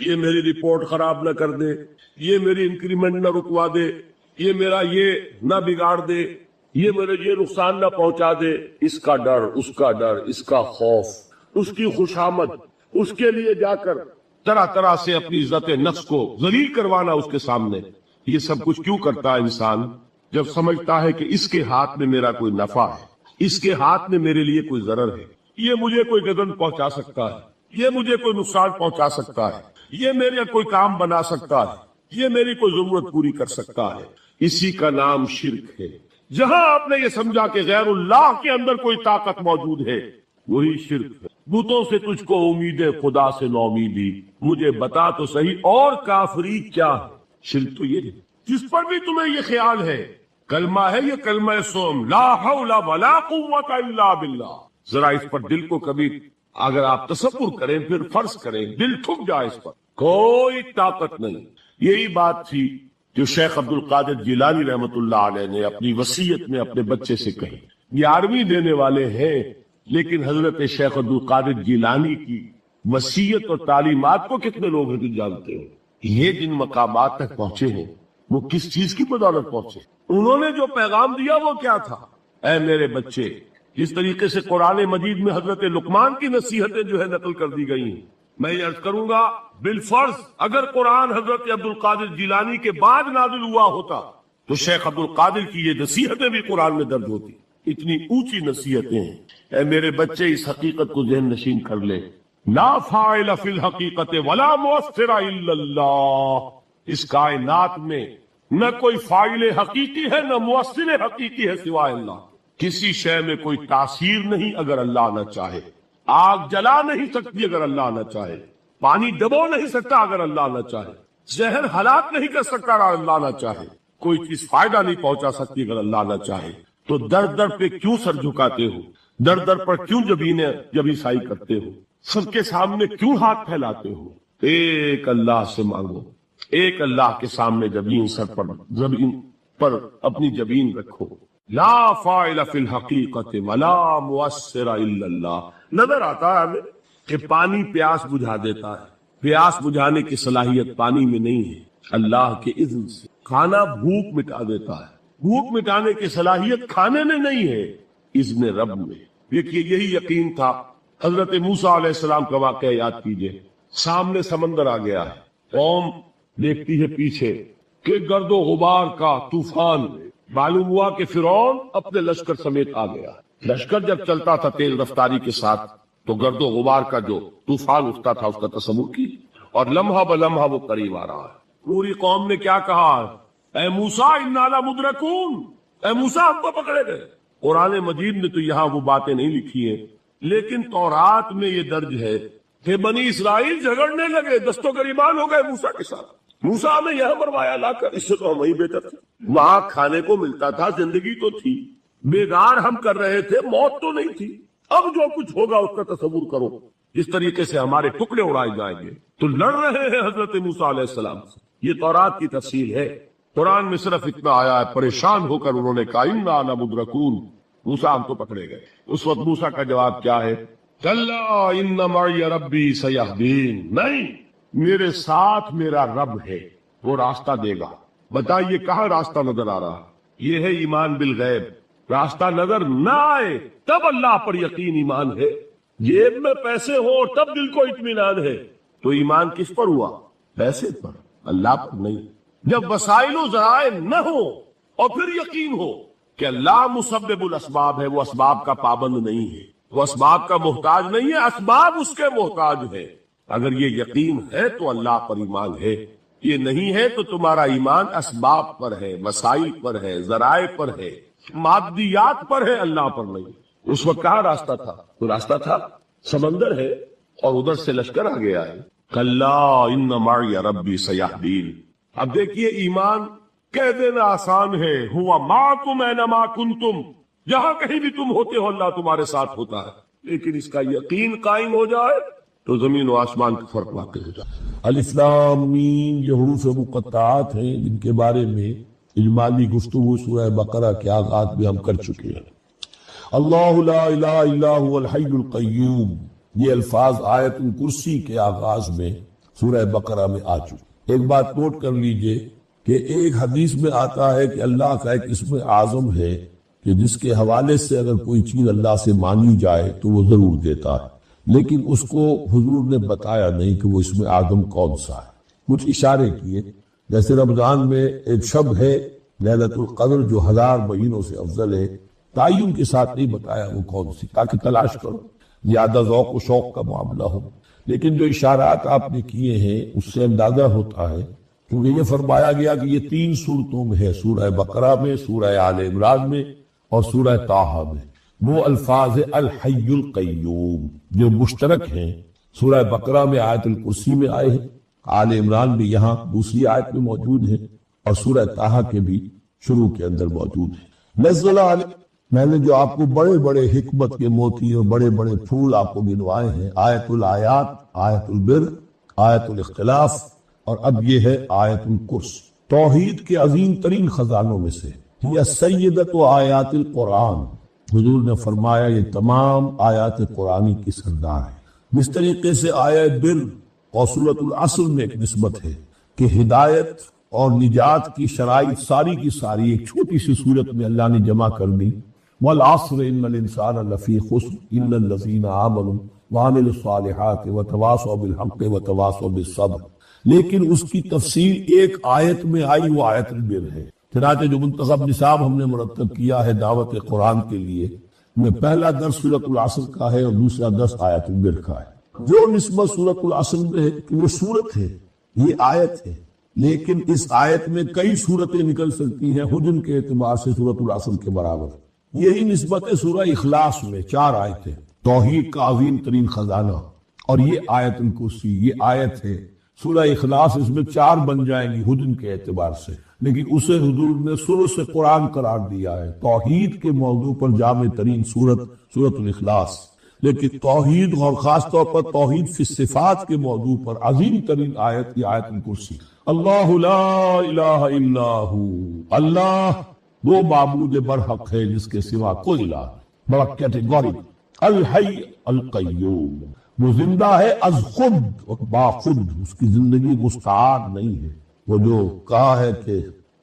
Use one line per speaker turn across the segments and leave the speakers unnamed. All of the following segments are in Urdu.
یہ میری رپورٹ خراب نہ کر دے، یہ میری انکریمنٹ نہ رکوا دے، یہ میرا یہ نہ بگاڑ دے، یہ میرے یہ نقصان نہ پہنچا دے. اس کا ڈر، اس کا ڈر، اس کا خوف، اس کی خوشامد، اس کے لیے جا کر طرح طرح سے اپنی عزت نفس کو ذلیل کروانا اس کے سامنے. یہ سب کچھ کیوں کرتا ہے انسان؟ جب سمجھتا ہے کہ اس کے ہاتھ میں میرا کوئی نفع ہے، اس کے ہاتھ میں میرے لیے کوئی ضرر ہے، یہ مجھے کوئی گزن پہنچا سکتا ہے، یہ مجھے کوئی نقصان پہنچا سکتا ہے، یہ میرے کوئی کام بنا سکتا ہے، یہ میری کوئی ضرورت پوری کر سکتا ہے. اسی کا نام شرک ہے. جہاں آپ نے یہ سمجھا کہ غیر اللہ کے اندر کوئی طاقت موجود ہے، وہی شرک ہے. بتوں سے تجھ کو امید ہے، خدا سے نومیدی، مجھے بتا تو صحیح اور کافری کیا ہے. شرک تو یہ ہے. جس پر بھی تمہیں یہ خیال ہے، کلمہ ہے یہ کلمہ سوم، لا حول ولا قوت الا باللہ. ذرا اس پر دل کو کبھی اگر آپ تصور کریں، پھر فرض کریں، دل ٹھک جائے اس پر، کوئی طاقت نہیں. یہی بات تھی جو شیخ عبد القادر جیلانی رحمت اللہ علیہ نے اپنی وصیت میں اپنے بچے سے کہی. 11ویں دینے والے ہیں، لیکن حضرت شیخ عبد القادر جیلانی کی وصیت اور تعلیمات کو کتنے لوگ ہیں جانتے ہو؟ یہ جن مقامات تک پہنچے ہیں وہ کس چیز کی بدولت پہنچے؟ انہوں نے جو پیغام دیا وہ کیا تھا؟ اے میرے بچے، جس طریقے سے قرآن مجید میں حضرت لقمان کی نصیحتیں جو ہے نقل کر دی گئی ہیں، میں یہ عرض کروں گا بالفرض اگر قرآن حضرت عبد القادر جیلانی کے بعد نازل ہوا ہوتا تو شیخ عبد القادر کی یہ نصیحتیں بھی قرآن میں درج ہوتی. اتنی اونچی نصیحتیں ہیں. اے میرے بچے، اس حقیقت کو ذہن نشین کر لے، لا فاعل فی الحقیقت ولا مؤثر الا اللہ. اس کائنات میں نہ کوئی فاعل حقیقی ہے نہ مؤثر حقیقی ہے سوائے اللہ. کسی شے میں کوئی تاثیر نہیں اگر اللہ نہ چاہے. آگ جلا نہیں سکتی اگر اللہ نہ چاہے. پانی ڈبو نہیں سکتا اگر اللہ نہ چاہے. زہر ہلاک نہیں کر سکتا اگر اللہ نہ چاہے. کوئی چیز فائدہ نہیں پہنچا سکتی اگر اللہ نہ چاہے. تو در در پہ کیوں سر جھکاتے ہو؟ در در پر کیوں جبیں سائی کرتے ہو؟ سب کے سامنے کیوں ہاتھ پھیلاتے ہو؟ ایک اللہ سے مانگو، ایک اللہ کے سامنے جبین سر پر زمین پر اپنی جبین رکھو. لا فاعل فی الحقیقت ولا مؤثر الا اللہ. نظر آتا ہے ہمیں کہ پانی پیاس بجھا دیتا ہے. پیاس بجھانے کی صلاحیت پانی میں نہیں ہے، اللہ کے اذن سے. کھانا بھوک مٹا دیتا ہے، بھوک مٹانے کی صلاحیت کھانے میں نہیں ہے، اذن رب میں. دیکھیے یہی یقین تھا. حضرت موسیٰ علیہ السلام کا واقعہ یاد کیجئے. سامنے سمندر آ گیا ہے، قوم دیکھتی ہے پیچھے کہ گرد و غبار کا طوفان. معلوم ہوا کہ فرعون اپنے لشکر سمیت آ گیا. لشکر جب چلتا تھا تیز رفتاری کے ساتھ تو گرد و غبار کا جو طوفان اٹھتا تھا اس کا تصور کی، اور لمحہ بلمحہ وہ قریب آ رہا ہے. پوری قوم نے کیا کہا؟ اے موسیٰ انا لمدرکون، اے موسیٰ ہم کو پکڑے گئے. قرآن مجید نے تو یہاں وہ باتیں نہیں لکھی ہیں، لیکن تورات میں یہ درج ہے کہ بنی اسرائیل جھگڑنے لگے، دست و گریبان ہو گئے موسیٰ کے ساتھ. موسیٰ ہمیں یہاں مروایا لا کر، اس سے تو ہم وہی بہتر تھے. وہاں کھانے کو ملتا تھا، زندگی تو تھی، بیگار ہم کر رہے تھے، موت تو نہیں تھی. اب جو کچھ ہوگا اس کا تصور کرو، جس طریقے سے ہمارے ٹکڑے اڑائے جائیں گے. تو لڑ رہے ہیں حضرت موسیٰ علیہ السلام سے. یہ تورات کی تفصیل ہے. قرآن میں صرف اتنا آیا ہے، پریشان ہو کر انہوں نے کہا انا لمدرکون، موسیٰ ہم کو پکڑے گئے. اس وقت موسیٰ کا جواب کیا ہے؟ کلا ان معی ربی سیہدین، نہیں، میرے ساتھ میرا رب ہے، وہ راستہ دے گا. بتائیے کہاں راستہ نظر آ رہا؟ یہ ہے ایمان بالغیب. راستہ نظر نہ آئے تب اللہ پر یقین ایمان ہے. جیب میں پیسے ہو اور تب دل کو اطمینان ہے، تو ایمان کس پر ہوا؟ پیسے پر، اللہ پر نہیں. جب وسائل و ذرائع نہ ہو اور پھر یقین ہو کہ اللہ مسبب الاسباب ہے، وہ اسباب کا پابند نہیں ہے، وہ اسباب کا محتاج نہیں ہے، اسباب اس کے محتاج ہے. اگر یہ یقین ہے تو اللہ پر ایمان ہے. یہ نہیں ہے تو تمہارا ایمان اسباب پر ہے، وسائل پر ہے، ذرائع پر ہے، مادیات پر ہے، اللہ پر نہیں. اس وقت کہاں راستہ تھا؟ تو راستہ تھا سمندر ہے اور ادھر سے لشکر آ گیا ہے. کلا ان معی ربی سیہدین. اب دیکھیے ایمان کہہ دینا آسان ہے، ہوا معکم اینما کنتم، جہاں کہیں بھی تم ہوتے ہو اللہ تمہارے ساتھ ہوتا ہے. لیکن اس کا یقین قائم ہو جائے تو زمین و آسمان کا فرق واقع ہو جائے. الف لام میم یہ حروف مقطعات ہیں جن کے بارے میں اجمالی گفتگو سورہ بقرہ کے آغاز میں ہم کر چکے ہیں. اللہ لا الہ الا هو الحی القیوم، یہ الفاظ آیت الکرسی کے آغاز میں سورہ بقرہ میں آ چکی۔ ایک بات نوٹ کر لیجئے کہ ایک حدیث میں آتا ہے کہ اللہ کا ایک اسم اعظم ہے کہ جس کے حوالے سے اگر کوئی چیز اللہ سے مانگی جائے تو وہ ضرور دیتا ہے، لیکن اس کو حضور نے بتایا نہیں کہ وہ اسم اعظم کون سا ہے۔ کچھ اشارے کیے، جیسے رمضان میں ایک شب ہے لیلۃ القدر جو 1000 مہینوں سے افضل ہے، تعین کے ساتھ نہیں بتایا وہ کون سی، تاکہ تلاش کرو، زیادہ ذوق و شوق کا معاملہ ہو۔ لیکن جو اشارات آپ نے کیے ہیں اس سے اندازہ ہوتا ہے، کیونکہ یہ فرمایا گیا کہ یہ 3 صورتوں میں ہے، سورہ بقرہ میں، سورہ آل عمران میں اور سورہ طٰہٰ میں۔ وہ الفاظ الحی القیوم جو مشترک ہیں، سورہ بقرہ میں آیت الکرسی میں آئے ہیں، آل عمران بھی یہاں دوسری آیت میں موجود ہے، اور سورہ طٰہٰ کے بھی شروع کے اندر موجود ہے۔ نزل علیہ، میں نے جو آپ کو بڑے بڑے حکمت کے موتی اور بڑے بڑے پھول آپ کو گنوائے ہیں، آیت الآیات، آیت البر، آیت الاختلاف، اور اب یہ ہے آیت الکرس، توحید کے عظیم ترین خزانوں میں سے، یہ سیدت و آیات القرآن۔ حضور نے فرمایا یہ تمام آیات قرآنی کی سردار ہے۔ جس طریقے سے آیت بر اور سورۃ العصر میں ایک نسبت ہے کہ ہدایت اور نجات کی شرائط ساری کی ساری ایک چھوٹی سی صورت میں اللہ نے جمع کر دی، والعصر ان الانسان لفی خسر الا الذین آمنوا وعملوا الصالحات وتواصوا بالحق وتواصوا بالصبر، لیکن اس کی تفصیل ایک آیت میں آئی، وہ آیت البر ہے۔ چنانچہ جو منتخب نصاب ہم نے مرتب کیا ہے دعوت قرآن کے لیے، میں پہلا درس سورۃ العصر کا ہے اور دوسرا درس آیت البر کا ہے۔ جو نسبت سورۃ العصر میں ہے کہ وہ سورت ہے، یہ آیت ہے، لیکن اس آیت میں کئی صورتیں نکل سکتی ہیں، حجم کے اعتبار سے سورۃ العصر کے برابر۔ یہی نسبت ہے سورہ اخلاص میں، 4 آیتیں، توحید کا عظیم ترین خزانہ، اور یہ آیت الکرسی، یہ آیت ہے سورہ اخلاص، اس میں 4 بن جائیں گی حجم کے اعتبار سے، لیکن اسے حضور نے ثلث قرآن قرار دیا ہے۔ توحید کے موضوع پر جامع ترین سورۃ الاخلاص، لیکن توحید اور خاص طور پر توحید فی الصفات کے موضوع پر عظیم ترین آیت کی آیت الکرسی۔ اللہ لا الہ الا ہو، اللہ وہ معبود برحق ہے جس کے سوا کوئی الہ نہیں، بڑا کیٹیگوریک۔ الحی القیوم، وہ زندہ ہے از خود اور باخود، اس کی زندگی مستعار نہیں ہے۔ وہ جو کہا ہے کہ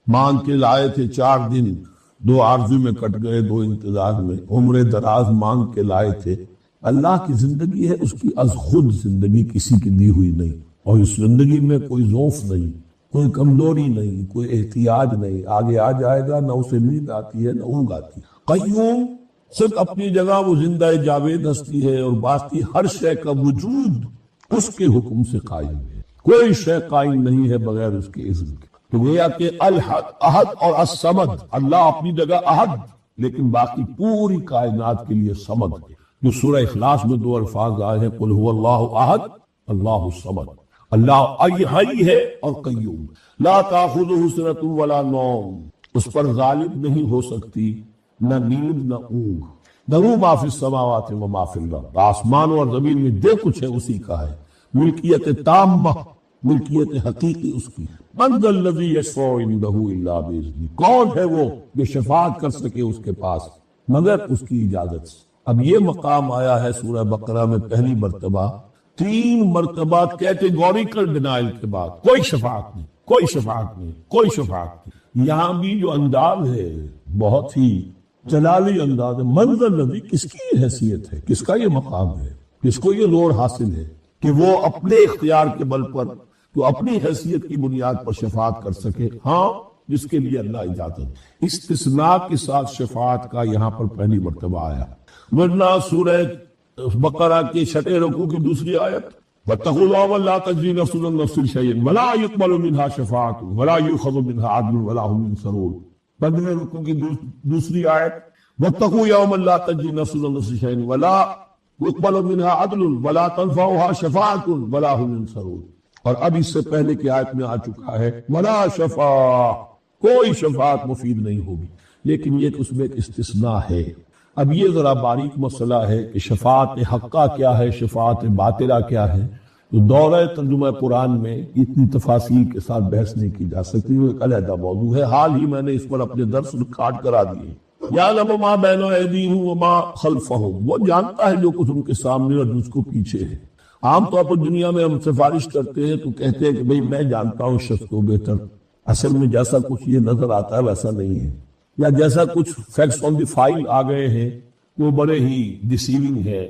مانگ کے لائے تھے 4 دن، 2 آرزو میں کٹ گئے، 2 انتظار میں، عمر دراز مانگ کے لائے تھے، اللہ کی زندگی ہے، اس کی از خود زندگی کسی کی دی ہوئی نہیں، اور اس زندگی میں کوئی ضعف نہیں، کوئی کمزوری نہیں، کوئی احتیاج نہیں، آگے آ جائے گا، نہ اسے نیند آتی ہے نہ اونگ آتی ہے۔ قیوم، صرف اپنی جگہ وہ زندہ جاوید ہستی ہے، اور باقی ہر شے کا وجود اس کے حکم سے قائم ہے، کوئی شے قائم نہیں ہے بغیر اس کے اذن کے۔ تو گویا کہ احد اور الصمد، اللہ اپنی جگہ احد، لیکن باقی پوری کائنات کے لیے صمد ہے، جو سورہ اخلاص میں 2 الفاظ آئے ہیں، قل هو اللہ احد اللہ الصمد۔ اللہ حی ہے اور قیوم، لا تاخذہ سنۃ ولا نوم، اس پر غالب نہیں ہو سکتی نہ نیند نہ اونگ۔ لہ ما فی السماوات و ما فی الارض، آسمانوں اور زمین میں جو کچھ ہے اسی کا ہے، ملکیت تامہ، ملکیت حقیقی اس کی۔ من ذا الذی یشفع عندہ الا باذنہ، کون ہے وہ جو شفاعت کر سکے اس کے پاس مگر اس کی اجازت سے۔ اب یہ مقام آیا ہے سورہ بقرہ میں پہلی مرتبہ، 3 مرتبہ کیٹیگوریکل ڈینائل کے بعد، کوئی شفاعت نہیں، کوئی شفاعت نہیں، کوئی شفاعت نہیں۔ یہاں بھی جو انداز ہے بہت ہی جلالی انداز ہے، منظر نبی کس کی یہ حیثیت ہے، کس کا یہ مقام ہے، کس کو یہ روڑ حاصل ہے کہ وہ اپنے اختیار کے بل پر، تو اپنی حیثیت کی بنیاد پر شفاعت کر سکے، ہاں جس کے لیے اللہ اجازت۔ استثناء کے ساتھ شفاعت کا یہاں پر پہلی مرتبہ آیا، ورنہ سورہ بقرہ کے 6 رکوع کی دوسری آیت، وَاتَّقُوا اللَّهَ وَلَا تَجْزِي نَفْسٌ عَن نَفْسٍ شَيْئًا وَلَا يُقْبَلُ مِنْهَا شَفَاعَةٌ وَلَا يُؤْخَذُ مِنْهَا عَدْلٌ وَلَا هُمْ يُنصَرُونَ۔ 15 رکوع کی دوسری آیت، وَاتَّقُوا يَوْمًا لَا تَجْزِي نَفْسٌ عَن نَفْسٍ شَيْئًا وَلَا يُقْبَلُ مِنْهَا عَدْلٌ وَلَا تَنفَعُهَا شَفَاعَةٌ وَلَا هُمْ يُنصَرُونَ۔ اور اب اس سے پہلے کی آیت میں آ چکا ہے وَلَا شَفَاعَةٌ، کوئی شفاعت مفید نہیں ہوگی، لیکن یہ اس میں ایک استثناء ہے۔ اب یہ ذرا باریک مسئلہ ہے کہ شفاعت حقہ کیا ہے، شفاعت باطلہ کیا ہے، تو دورہ ترجمہ قرآن میں اتنی تفاصیل کے ساتھ بحث نہیں کی جا سکتی، وہ ایک علیحدہ موضوع ہے۔ حال ہی میں نے اس پر اپنے درس ریکارڈ کرا دیے۔ یعلم ما بین ایدیہم وما خلفہم، وہ جانتا ہے جو کچھ ان کے سامنے اور جس کو پیچھے ہے۔ عام طور پر دنیا میں ہم سفارش کرتے ہیں تو کہتے ہیں کہ بھئی میں جانتا ہوں شخص کو بہتر، اصل میں جیسا کچھ یہ نظر آتا ہے ویسا نہیں ہے، یا جیسا کچھ فیکٹس آن دی فائل آ گئے ہیں وہ بڑے ہی ڈیسیونگ ہے،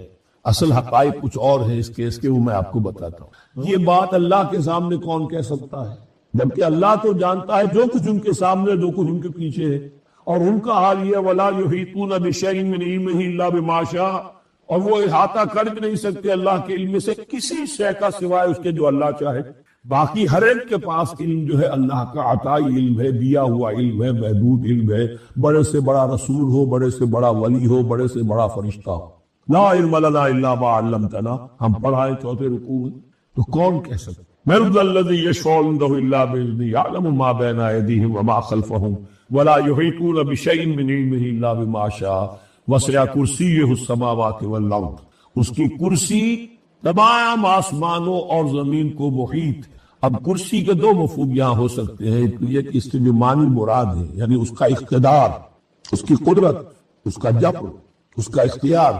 اصل حقائق کچھ اور ہے اس کیس کے، وہ میں آپ کو بتاتا ہوں۔ یہ بات اللہ کے سامنے کون کہہ سکتا ہے؟ جبکہ اللہ تو جانتا ہے جو کچھ ان کے سامنے، جو کچھ ان کے پیچھے ہے، اور ان کا حال یہ وَلَا يُحِيطُونَ بِشَيْءٍ مِّنْ عِلْمِهِ إِلَّا بِمَا شَاءَ، اور وہ احاطہ کر بھی نہیں سکتے اللہ کے علم سے کسی شے کا سوائے اس کے جو اللہ چاہے۔ باقی ہر ایک کے پاس علم جو ہے اللہ کا عطائی علم ہے، دیا ہوا علم ہے، محدود علم ہے، بڑے سے بڑا رسول ہو، بڑے سے بڑا ولی ہو، بڑے سے بڑا فرشتہ ہو۔ لا علم لنا الا ما علمتنا، ہم پڑھائیں چوتھے رکوع میں، تو کون کہہ سکتا؟ من ذا الذی یشفع عنده الا باذنہ یعلم ما بین ایدیہم وما خلفہم ولا یحیطون بشیء من علمہ الا بما شاء وسع کرسیہ السماوات والارض، اس کی کرسی تمام آسمانوں اور زمین کو محیط۔ اب کرسی کے دو مفہوم یہاں ہو سکتے ہیں، ایک یہ کہ اس سے جو معنی مراد ہے یعنی اس کا اقتدار، اس کی قدرت، اس کا جبر، اس کا اختیار،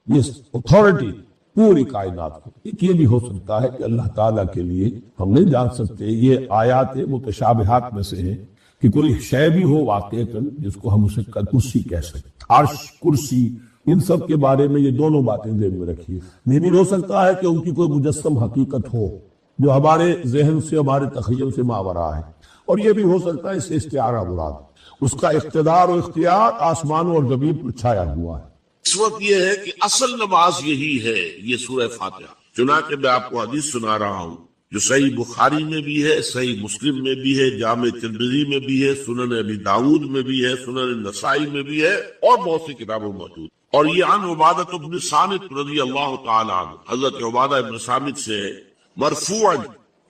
یہ اتھارٹی پوری کائنات کو۔ ایک یہ بھی ہو سکتا ہے کہ اللہ تعالیٰ کے لیے ہم نہیں جان سکتے، یہ آیات متشابہات میں سے ہے کہ کوئی شے بھی ہو واقع جس کو ہم اسے کرسی کہہ سکتے، عرش، کرسی، ان سب کے بارے میں یہ دونوں باتیں ذہن میں رکھیے۔ یہ بھی ہو سکتا ہے کہ ان کی کوئی مجسم حقیقت ہو جو ہمارے ذہن سے، ہمارے تخیل سے ماورا ہے، اور یہ بھی ہو سکتا ہے اس سے استعارہ مراد، اس کا اقتدار و اختیار آسمانوں اور زمین پر چھایا ہوا ہے۔
اس وقت یہ ہے کہ اصل نماز یہی ہے، یہ سورہ فاتحہ۔ چنانچہ میں آپ کو حدیث سنا رہا ہوں جو صحیح بخاری میں بھی ہے، صحیح مسلم میں بھی ہے، جامع ترمذی میں بھی ہے، سنن ابی داؤد میں بھی ہے، سنن نسائی میں بھی ہے، اور بہت سی کتابوں میں موجود۔ اور یہ عن عبادہ بن صامت رضی اللہ تعالی عنہ، حضرت عبادہ بن صامت سے مرفوعا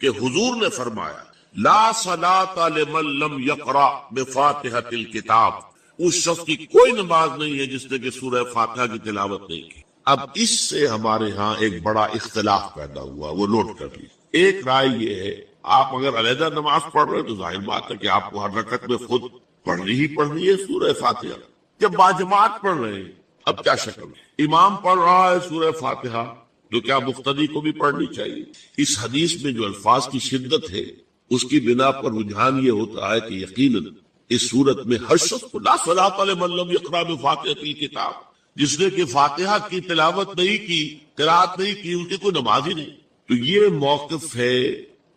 کہ حضور نے فرمایا لا صلاۃ لمن لم یقرأ بفاتحۃ الکتاب، اس شخص کی کوئی نماز نہیں ہے جس نے کہ سورہ فاتحہ کی تلاوت نہیں کی۔ اب اس سے ہمارے ہاں ایک بڑا اختلاف پیدا ہوا، وہ نوٹ کر لیجیے۔ ایک رائے یہ ہے آپ اگر علیحدہ نماز پڑھ رہے ہیں تو ظاہر بات ہے کہ آپ کو ہر رکعت میں خود پڑھنی ہی پڑھنی ہے سورہ فاتحہ۔ جب باجماعت پڑھ رہے ہیں اب کیا شکل ہے؟ امام پڑھ رہا ہے سورہ فاتحہ تو کیا مقتدی کو بھی پڑھنی چاہیے؟ اس حدیث میں جو الفاظ کی شدت ہے اس کی بنا پر رجحان یہ ہوتا ہے کہ یقیناً اس صورت میں ہر شخص کو لا صلاۃ لمن لم یقرأ بفاتحۃ الکتاب، جس نے کہ فاتحہ کی تلاوت نہیں کی، قرات نہیں کی، ان کی کوئی نماز ہی نہیں۔ تو یہ موقف ہے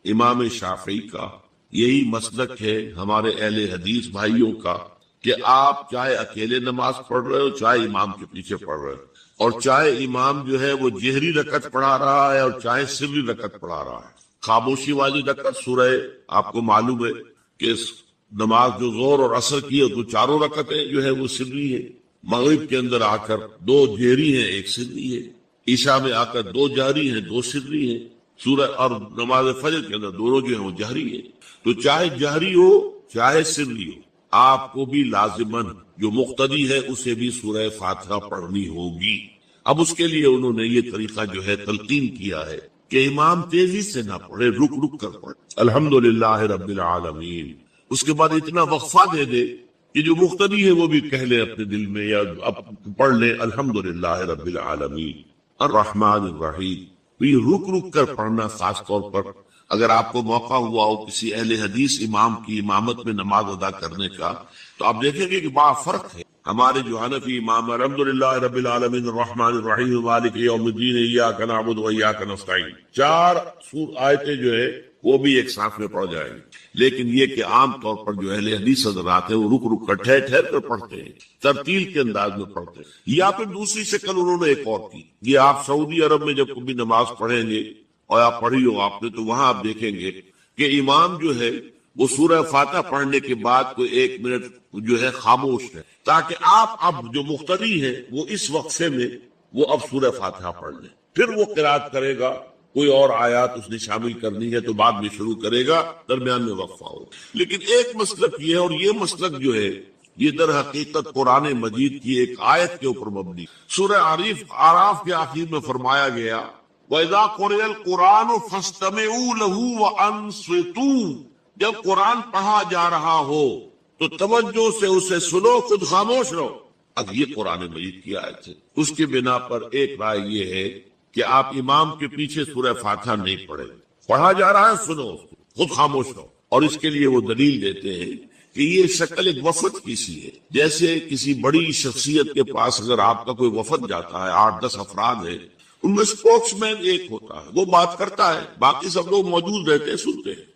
امام شافعی کا، یہی مسلک ہے ہمارے اہل حدیث بھائیوں کا کہ آپ چاہے اکیلے نماز پڑھ رہے ہو، چاہے امام کے پیچھے پڑھ رہے ہو، اور چاہے امام جو ہے وہ جہری رکعت پڑھا رہا ہے اور چاہے سری رکعت پڑھا رہا ہے۔ خاموشی والی رکعت سورہ آپ کو معلوم ہے کہ نماز جو ظہر اور عصر کی ہے تو چاروں رکعتیں جو ہے وہ سری ہے، مغرب کے اندر آ کر دو جہری ہیں ایک سری ہے، عشاء میں آ کر دو جہری ہیں دو سری ہیں، سورہ اور نماز فجر کے اندر دونوں جو ہیں وہ جہری ہے۔ تو چاہے جہری ہو چاہے سری ہو، آپ کو بھی لازماً جو مقتدی ہے اسے بھی سورہ فاتحہ پڑھنی ہوگی۔ اب اس کے لیے انہوں نے یہ طریقہ جو ہے تلقین کیا ہے کہ امام تیزی سے نہ پڑھے، رک رک کر پڑھے، الحمدللہ رب العالمین، اس کے بعد اتنا وقفہ دے دے کہ جو مقتدی ہے وہ بھی کہہ لے اپنے دل میں یا پڑھ لے الحمدللہ رب العالمین الرحمن الرحیم۔ تو یہ رک رک کر پڑھنا، خاص طور پر اگر آپ کو موقع ہوا ہو کسی اہل حدیث امام کی امامت میں نماز ادا کرنے کا، تو آپ دیکھیں گے کہ بڑا فرق ہے۔ ہمارے جو حنفی امام الحمدللہ رب العالمین الرحمن الرحیم مالک یوم الدین ایاک نعبد و ایاک نستعین، 4 آیتیں جو ہے وہ بھی ایک ساتھ میں پڑھ جائیں گے۔ لیکن یہ کہ عام طور پر جو اہل حدیث حضرات ہیں وہ رک رک کر ٹھہر ٹھہر کر پڑھتے ہیں، ترتیل کے انداز میں پڑھتے ہیں۔ یا پھر دوسری شکل انہوں نے ایک اور کی، یہ آپ سعودی عرب میں جب کبھی نماز پڑھیں گے اور آپ پڑھی ہو آپ نے، تو وہاں آپ دیکھیں گے کہ امام جو ہے وہ سورہ فاتحہ پڑھنے کے بعد کوئی 1 منٹ جو ہے خاموش ہے، تاکہ آپ اب جو مقتدی ہیں وہ اس وقفے میں وہ اب سورہ فاتحہ پڑھ لیں، پھر وہ قرات کرے گا، کوئی اور آیات اس نے شامل کرنی ہے تو بعد میں شروع کرے گا، درمیان میں وقفہ ہو۔ لیکن ایک مسلک یہ ہے، اور یہ مسلک جو ہے یہ در حقیقت قرآن مجید کی ایک آیت کے اوپر مبنی۔ سورہ اعراف کے آخر میں فرمایا گیا وَإِذَا قُرِئَ الْقُرْآنُ فَاسْتَمِعُوا لَهُ وَأَنصِتُوا، جب قرآن پڑھا جا رہا ہو تو توجہ سے اسے سنو، خود خاموش رہو۔ اب یہ قرآن مجید کی آیت ہے، اس کی بنا پر ایک رائے یہ ہے کہ آپ امام کے پیچھے سورہ فاتحہ نہیں پڑھیں. پڑھا جا رہا ہے سنو اس کو، خود خاموش رہو. اور اس کے لیے وہ دلیل دیتے ہیں کہ یہ شکل ایک وفد کی سی ہے. جیسے کسی بڑی شخصیت کے پاس اگر آپ کا کوئی وفد جاتا ہے، 8-10 افراد ہیں، ان میں اسپوکس مین ایک ہوتا ہے، وہ بات کرتا ہے، باقی سب لوگ موجود رہتے ہیں، سنتے ہیں.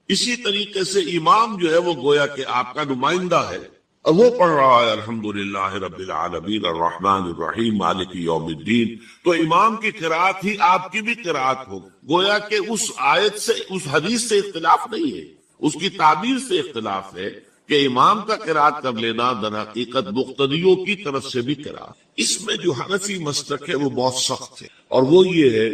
اسی طریقے سے امام جو ہے وہ گویا کہ آپ کا نمائندہ ہے، اور وہ پڑھ رہا ہے الحمدللہ رب العالمین الرحمن الرحیم مالک یوم الدین. تو امام کی قرات ہی آپ کی بھی قرات ہو. گویا کہ اس آیت سے، اس حدیث سے اختلاف نہیں ہے، اس کی تعبیر سے اختلاف ہے کہ امام کا قرات کر لینا در حقیقت مقتدیوں کی طرف سے بھی قرات. اس میں جو حنفی مسلک ہے وہ بہت سخت ہے، اور وہ یہ ہے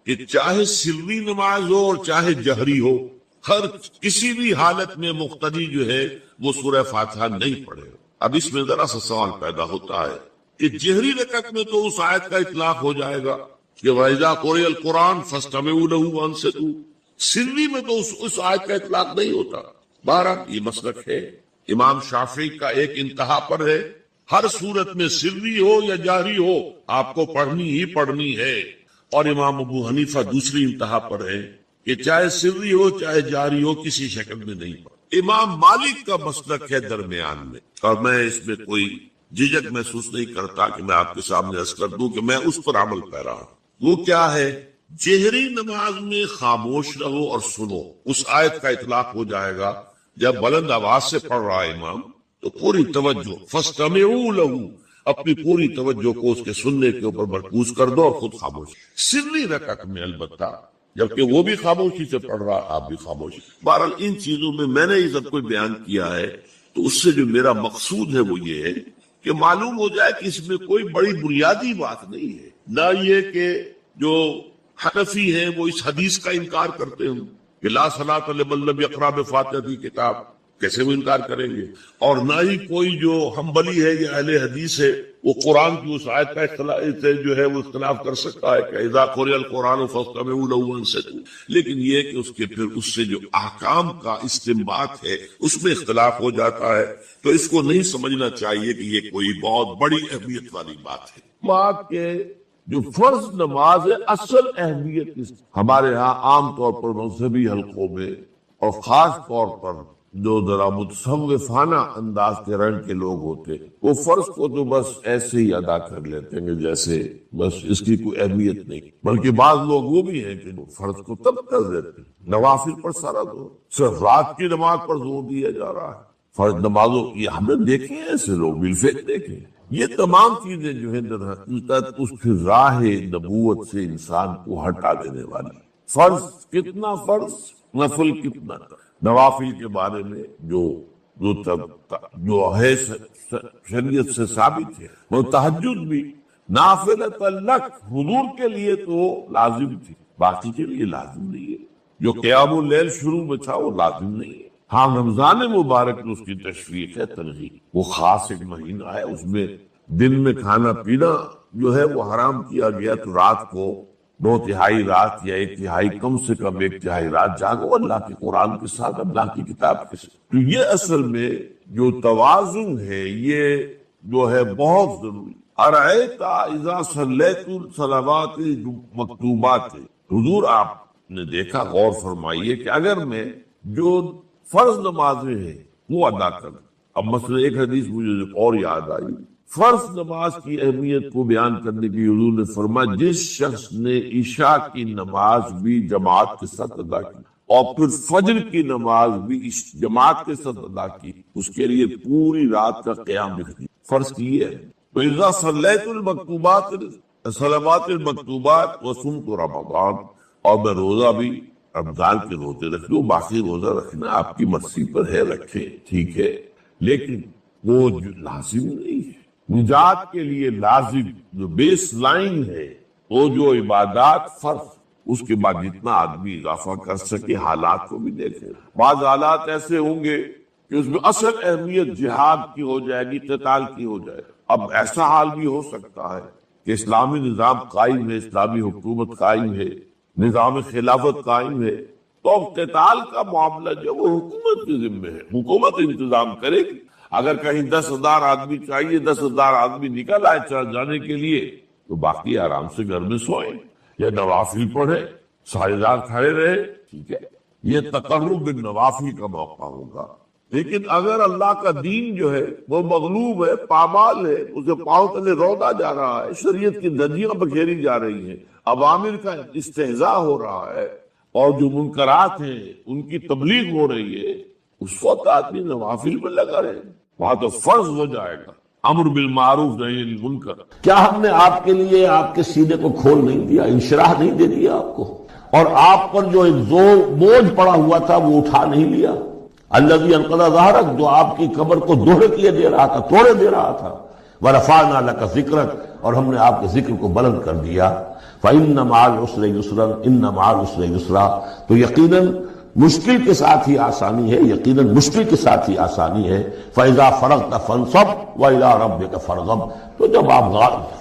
کہ چاہے سری نماز ہو اور چاہے جہری ہو، ہر کسی بھی حالت میں مقتدی جو ہے وہ سورہ فاتحہ نہیں پڑھے. اب اس میں ذرا سا سوال پیدا ہوتا ہے کہ جہری رکعت میں تو اس آیت کا اطلاق ہو جائے گا کہ وَإِذَا قُرِئَ الْقُرْآنُ فَاسْتَمِعُوا لَهُ وَأَنصِتُوا. سری میں تو اس آیت کا اطلاق نہیں ہوتا. بہرحال یہ مسلک ہے امام شافعی کا، ایک انتہا پر ہے، ہر صورت میں سری ہو یا جاری ہو آپ کو پڑھنی ہی پڑھنی ہے. اور امام ابو حنیفہ دوسری انتہا پر ہے کہ چاہے سری ہو چاہے جاری ہو کسی شکل میں نہیں پڑھ. امام مالک کا مسلک ہے درمیان میں، اور میں اس میں کوئی جھجک محسوس نہیں کرتا کہ میں آپ کے سامنے عرض کر دوں کہ میں اس پر عمل پیرا ہوں. وہ کیا ہے؟ جہری نماز میں خاموش رہو اور سنو. اس آیت کا اطلاق ہو جائے گا جب بلند آواز سے پڑھ رہا ہے امام تو پوری توجہ، فاستمعوا له، اپنی پوری توجہ کو اس کے سننے کے اوپر مرکوز کر دو اور خود خاموش. سری رکعت میں البتہ جبکہ وہ بھی خاموشی سے پڑھ رہا، آپ بھی خاموشی. بہرحال ان چیزوں میں میں نے یہ سب کوئی بیان کیا ہے تو اس سے جو میرا مقصود ہے وہ یہ ہے کہ معلوم ہو جائے کہ اس میں کوئی بڑی بنیادی بات نہیں ہے. نہ یہ کہ جو حنفی ہیں وہ اس حدیث کا انکار کرتے ہوں کہ لا صلاۃ لمن لم یقرأ بفاتحۃ الکتاب، کیسے وہ انکار کریں گے؟ اور نہ ہی کوئی جو حنبلی ہے یا اہل حدیث ہے وہ قرآن کی اس آیت کا اختلاف سے جو ہے وہ اختلاف کر سکتا ہے کہ اذا قرئ القرآن فاستمعوا له وانصتوا. لیکن یہ کہ اس کے پھر اس سے جو احکام کا استنباط ہے اس میں اختلاف ہو جاتا ہے، تو اس کو نہیں سمجھنا چاہیے کہ یہ کوئی بہت بڑی اہمیت والی بات ہے. ماں کے جو فرض نماز ہے اصل اہمیت ہمارے ہاں عام طور پر مذہبی حلقوں میں اور خاص طور پر جو ذرا متصوفانہ انداز کے رنگ کے لوگ ہوتے وہ فرض کو تو بس ایسے ہی ادا کر لیتے ہیں جیسے بس اس کی کوئی اہمیت نہیں. بلکہ بعض لوگ وہ بھی ہیں کہ فرض کو تب کر دیتے ہیں، نوافل پر سارا زور، صرف رات کی نماز پر زور دیا جا رہا ہے. فرض نمازوں یہ ہم نے دیکھے ہیں، ایسے لوگ بالفعل دیکھے. یہ تمام چیزیں جو ہیں در حقیقت اس کی راہ نبوت سے انسان کو ہٹا دینے والی. فرض کتنا فرض، نفل کتنا. نوافل کے بارے میں جو ہے شریعت سے ثابت ہے، وہ تہجد بھی نافلۃ لک، حضور کے لیے تو لازم تھی، باقی کے لیے لازم نہیں ہے. جو قیام اللیل شروع میں تھا وہ لازم نہیں ہے. ہاں رمضان مبارک میں اس کی تشریح ہے، ترغیب. وہ خاص ایک مہینہ ہے، اس میں دن میں کھانا پینا جو ہے وہ حرام کیا گیا، تو رات کو 2/3 رات یا 1/3 کم سے کم 1/3 رات جاگو اللہ کے قرآن کے ساتھ، اللہ کی کتاب کے ساتھ. تو یہ اصل میں جو توازن ہے یہ جو ہے بہت ضروری. ارأیت اذا صلیت الصلوات مکتوبات، حضور آپ نے دیکھا، غور فرمائیے کہ اگر میں جو فرض نمازیں ہیں وہ ادا کروں. اب مثلا ایک حدیث مجھے اور یاد آئی، فرض نماز کی اہمیت کو بیان کرنے کی حضور نے فرمایا جس شخص نے عشاء کی نماز بھی جماعت کے ساتھ ادا کی اور پھر فجر کی نماز بھی جماعت کے ساتھ ادا کی، اس کے لیے پوری رات کا قیام رکھتی. فرض کی ہے. تو اذا صلیت المکتوبات صلوات المکتوبات وصمت رمضان، اور میں روزہ بھی رمضان کے روزے رکھ لوں، باقی روزہ رکھنا آپ کی مرضی پر ہے، رکھیں ٹھیک ہے، لیکن وہ جو لازم نہیں ہے. نجات کے لیے لازم جو بیس لائن ہے وہ جو عبادات فرض، اس کے بعد جتنا آدمی اضافہ کر سکے. حالات کو بھی دیکھیں، بعض حالات ایسے ہوں گے کہ اس میں اصل اہمیت جہاد کی ہو جائے گی، قتال کی ہو جائے. اب ایسا حال بھی ہو سکتا ہے کہ اسلامی نظام قائم ہے، اسلامی حکومت قائم ہے، نظام خلافت قائم ہے، تو اب قتال کا معاملہ جو وہ حکومت کے ذمہ ہے، حکومت انتظام کرے گی. اگر کہیں 10,000 آدمی چاہیے، 10,000 آدمی نکل آئے جانے کے لیے، تو باقی آرام سے گھر میں سوئیں یا نوافل پڑھے، ساری رات کھڑے رہے، ٹھیک ہے، یہ تقرب بالنوافل کا موقع ہوگا۔ لیکن اگر اللہ کا دین جو ہے وہ مغلوب ہے، پامال ہے، اسے پاؤں تلے رودا جا رہا ہے، شریعت کی دھجیاں بکھیری جا رہی ہیں، عوامر کا استہزاء ہو رہا ہے، اور جو منکرات ہیں ان کی تبلیغ ہو رہی ہے، اس وقت آدمی نوافل میں لگا رہے، وہاں تو فرض ہو جائے گا امر بالمعروف نہی عن المنکر۔
کیا ہم نے آپ کے لیے آپ کے سینے کو کھول نہیں دیا، انشراح نہیں دے دیا آپ کو، اور آپ پر جو ایک بوجھ پڑا ہوا تھا وہ اٹھا نہیں لیا؟ الذی انقض ظہرک، جو آپ کی قبر کو دوہرے کیے دے رہا تھا، توڑے دے رہا تھا، ورفعنا لک ذکرک، اور ہم نے آپ کے ذکر کو بلند کر دیا۔ فإن مع العسر یسرا، ان مع العسر یسرا، تو یقیناً مشکل کے ساتھ ہی آسانی ہے، یقیناً مشکل کے ساتھ ہی آسانی ہے۔ فإذا فرغت فانصب وإلى ربک فارغب، تو جب آپ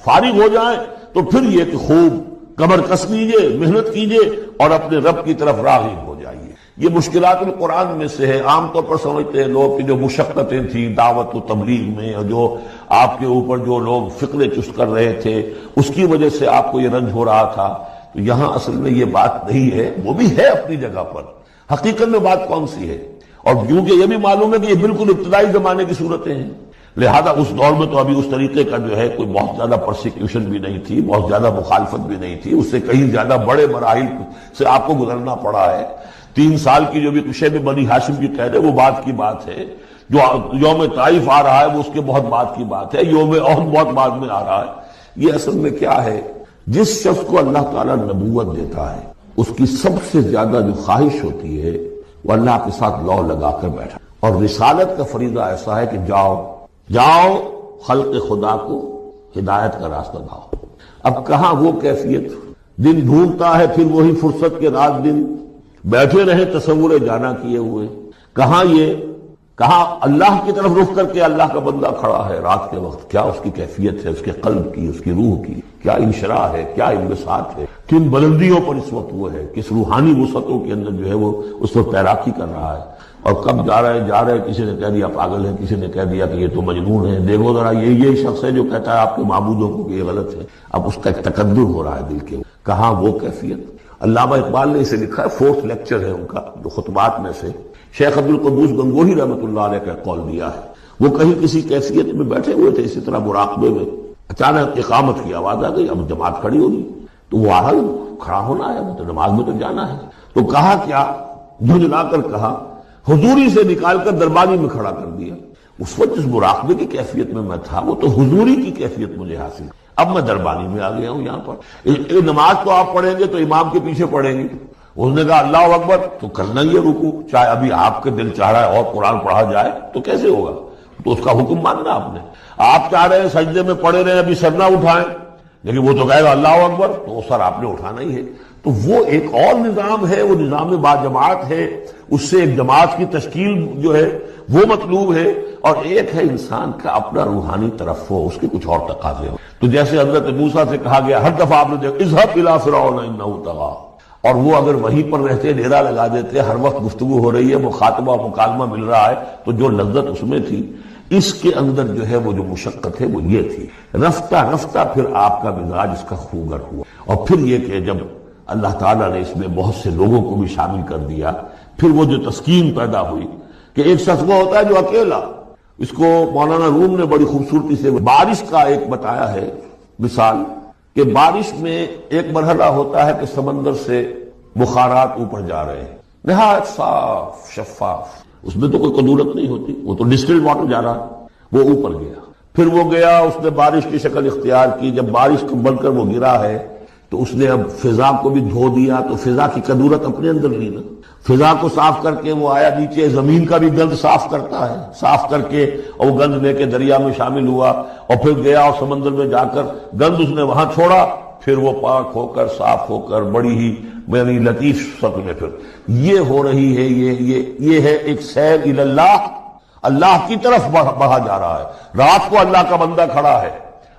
فارغ ہو جائیں تو پھر یہ کہ خوب کمر کس لیجیے، محنت کیجیے اور اپنے رب کی طرف راغب ہو جائیے۔ یہ مشکلات القرآن میں سے ہے۔ عام طور پر سمجھتے ہیں لوگ کہ جو مشقتیں تھیں دعوت و تبلیغ میں، اور جو آپ کے اوپر جو لوگ فکرے چست کر رہے تھے اس کی وجہ سے آپ کو یہ رنج ہو رہا تھا، تو یہاں اصل میں یہ بات نہیں ہے، وہ بھی ہے اپنی جگہ پر، حقیقت میں بات کون سی ہے؟ اور کیونکہ یہ بھی معلوم ہے کہ یہ بالکل ابتدائی زمانے کی صورتیں ہیں، لہذا اس دور میں تو ابھی اس طریقے کا جو ہے کوئی بہت زیادہ پرسیکیوشن بھی نہیں تھی، بہت زیادہ مخالفت بھی نہیں تھی، اس سے کہیں زیادہ بڑے مراحل سے آپ کو گزرنا پڑا ہے۔ 3 سال کی جو بھی شیب بنی ہاشم کی قید ہے وہ بات کی بات ہے، جو یوم طائف آ رہا ہے وہ اس کے بہت بعد کی بات ہے، یوم احد بہت بعد میں آ رہا ہے۔ یہ اصل میں کیا ہے، جس شخص کو اللہ تعالیٰ نبوت دیتا ہے اس کی سب سے زیادہ جو خواہش ہوتی ہے وہ اللہ کے ساتھ لو لگا کر بیٹھا، اور رسالت کا فریضہ ایسا ہے کہ جاؤ خلق خدا کو ہدایت کا راستہ دکھاؤ۔ اب کہاں وہ کیفیت، دن ڈھونڈتا ہے پھر وہی فرصت کے رات دن بیٹھے رہے تصور جانا کیے ہوئے، کہاں اللہ کی طرف رخ کر کے اللہ کا بندہ کھڑا ہے رات کے وقت، کیا اس کی کیفیت ہے، اس کے قلب کی، اس کی روح کی، کیا انشراح ہے، کیا انبساط ہے، کن بلندیوں پر اس وقت وہ ہے، کس روحانی وسعتوں کے اندر جو ہے وہ اس وقت تیراکی کر رہا ہے، اور کب جا رہے کسی نے کہہ دیا پاگل ہے، کسی نے کہہ دیا کہ یہ تو مجنون ہے، دیکھو ذرا یہ شخص ہے جو کہتا ہے آپ کے معبودوں کو کہ یہ غلط ہے، اب اس کا ایک تقدر ہو رہا ہے دل کے، کہاں وہ کیفیت۔ علامہ اقبال نے اسے لکھا ہے، 4th لیکچر ہے ان کا جو خطبات میں سے، شیخ عبدالقدوس گنگوہی رحمۃ اللہ علیہ کا قول دیا ہے۔ وہ کہیں کسی کیفیت میں بیٹھے ہوئے تھے اسی طرح مراقبے میں، اچانک اقامت کی آواز آ گئی، اب جماعت کھڑی ہوگی، تو وہ آرہا کھڑا ہونا ہے، وہ تو نماز میں تو جانا ہے، تو کہا کیا، جھنجھلا کر کہا، حضوری سے نکال کر دربانی میں کھڑا کر دیا۔ اس وقت جس مراقبے کی کیفیت میں میں تھا وہ تو حضوری کی کیفیت مجھے حاصل، اب میں دربانی میں آ گیا ہوں یہاں پر۔ نماز تو آپ پڑھیں گے تو امام کے پیچھے پڑھیں گے، اس نے کہا اللہ اکبر تو کرنا ہی ہے رکوع، چاہے ابھی آپ کے دل چاہ رہا ہے اور قرآن پڑھا جائے تو کیسے ہوگا، تو اس کا حکم ماننا آپ نے۔ آپ چاہ رہے ہیں سجدے میں پڑے رہے ابھی سر نہ اٹھائیں، لیکن وہ تو کہے گا اللہ اکبر، تو سر آپ نے اٹھانا ہی ہے۔ تو وہ ایک اور نظام ہے، وہ نظام با جماعت ہے، اس سے ایک جماعت کی تشکیل جو ہے وہ مطلوب ہے، اور ایک ہے انسان کا اپنا روحانی طرف ہو، اس کے کچھ اور تقاضے ہو۔ تو جیسے حضرت موسیٰ سے کہا گیا، ہر دفعہ آپ نے دیکھا اذهب الى فرعون انه طغى، اور وہ اگر وہیں پر رہتے ڈیرا لگا دیتے، ہر وقت گفتگو ہو رہی ہے، مخاطبہ مکالمہ مل رہا ہے، تو جو لذت اس میں تھی، اس کے اندر جو ہے وہ جو مشقت ہے وہ یہ تھی۔ رفتہ رفتہ پھر آپ کا مزاج اس کا خوگر ہوا، اور پھر یہ کہ جب اللہ تعالیٰ نے اس میں بہت سے لوگوں کو بھی شامل کر دیا، پھر وہ جو تسکین پیدا ہوئی کہ ایک شخص وہ ہوتا ہے جو اکیلا، اس کو مولانا روم نے بڑی خوبصورتی سے بارش کا ایک بتایا ہے مثال، کہ بارش میں ایک مرحلہ ہوتا ہے کہ سمندر سے بخارات اوپر جا رہے ہیں، نہایت صاف شفاف، اس میں تو کوئی قدورت نہیں ہوتی، وہ تو ڈسٹلڈ واٹر جا رہا ہے، وہ اوپر گیا، پھر وہ گیا، اس نے بارش کی شکل اختیار کی، جب بارش کو بن کر وہ گرا ہے تو اس نے اب فضا کو بھی دھو دیا، تو فضا کی قدورت اپنے اندر لی نا، فضا کو صاف کر کے وہ آیا نیچے، زمین کا بھی گند صاف کرتا ہے، صاف کر کے اور وہ گند لے کے دریا میں شامل ہوا، اور پھر گیا اور سمندر میں جا کر گند اس نے وہاں چھوڑا، پھر وہ پاک ہو کر صاف ہو کر بڑی ہی یعنی لطیف شکل میں پھر یہ ہو رہی ہے، یہ ہے ایک سیر الی اللہ، اللہ کی طرف بہا جا رہا ہے، رات کو اللہ کا بندہ کھڑا ہے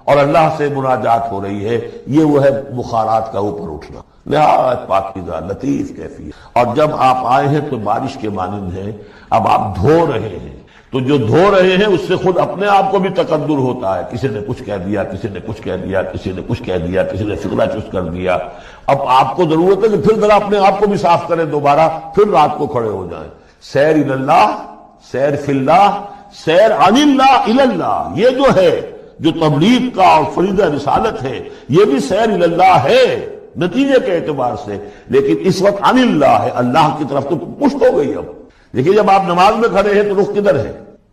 اور اللہ سے مناجات ہو رہی ہے، یہ وہ ہے بخارات کا اوپر اٹھنا، نہایت پاکیزہ لطیف کیفیت۔ اور جب آپ آئے ہیں تو بارش کے مانند ہے، اب آپ دھو رہے ہیں، تو جو دھو رہے ہیں اس سے خود اپنے آپ کو بھی تقدر ہوتا ہے، کسی نے کچھ کہہ دیا، کسی نے کچھ کہہ دیا، کسی نے کچھ کہہ دیا، کسی نے فکرہ چست کر دیا. اب آپ کو ضرورت ہے کہ پھر ذرا اپنے آپ کو بھی صاف کریں دوبارہ، پھر رات کو کھڑے ہو جائیں. سیر الی اللہ، سیر فی اللہ، سیر عن اللہ الی اللہ، یہ جو ہے جو تبلیغ کا اور فریضہ رسالت ہے، یہ بھی سیر الی اللہ ہے نتیجے کے اعتبار سے، لیکن اس وقت عن اللہ ہے، اللہ کی طرف تو پشت ہو گئی. اب دیکھیے جب آپ نماز میں کھڑے ہیں تو رخ کدھر ہے؟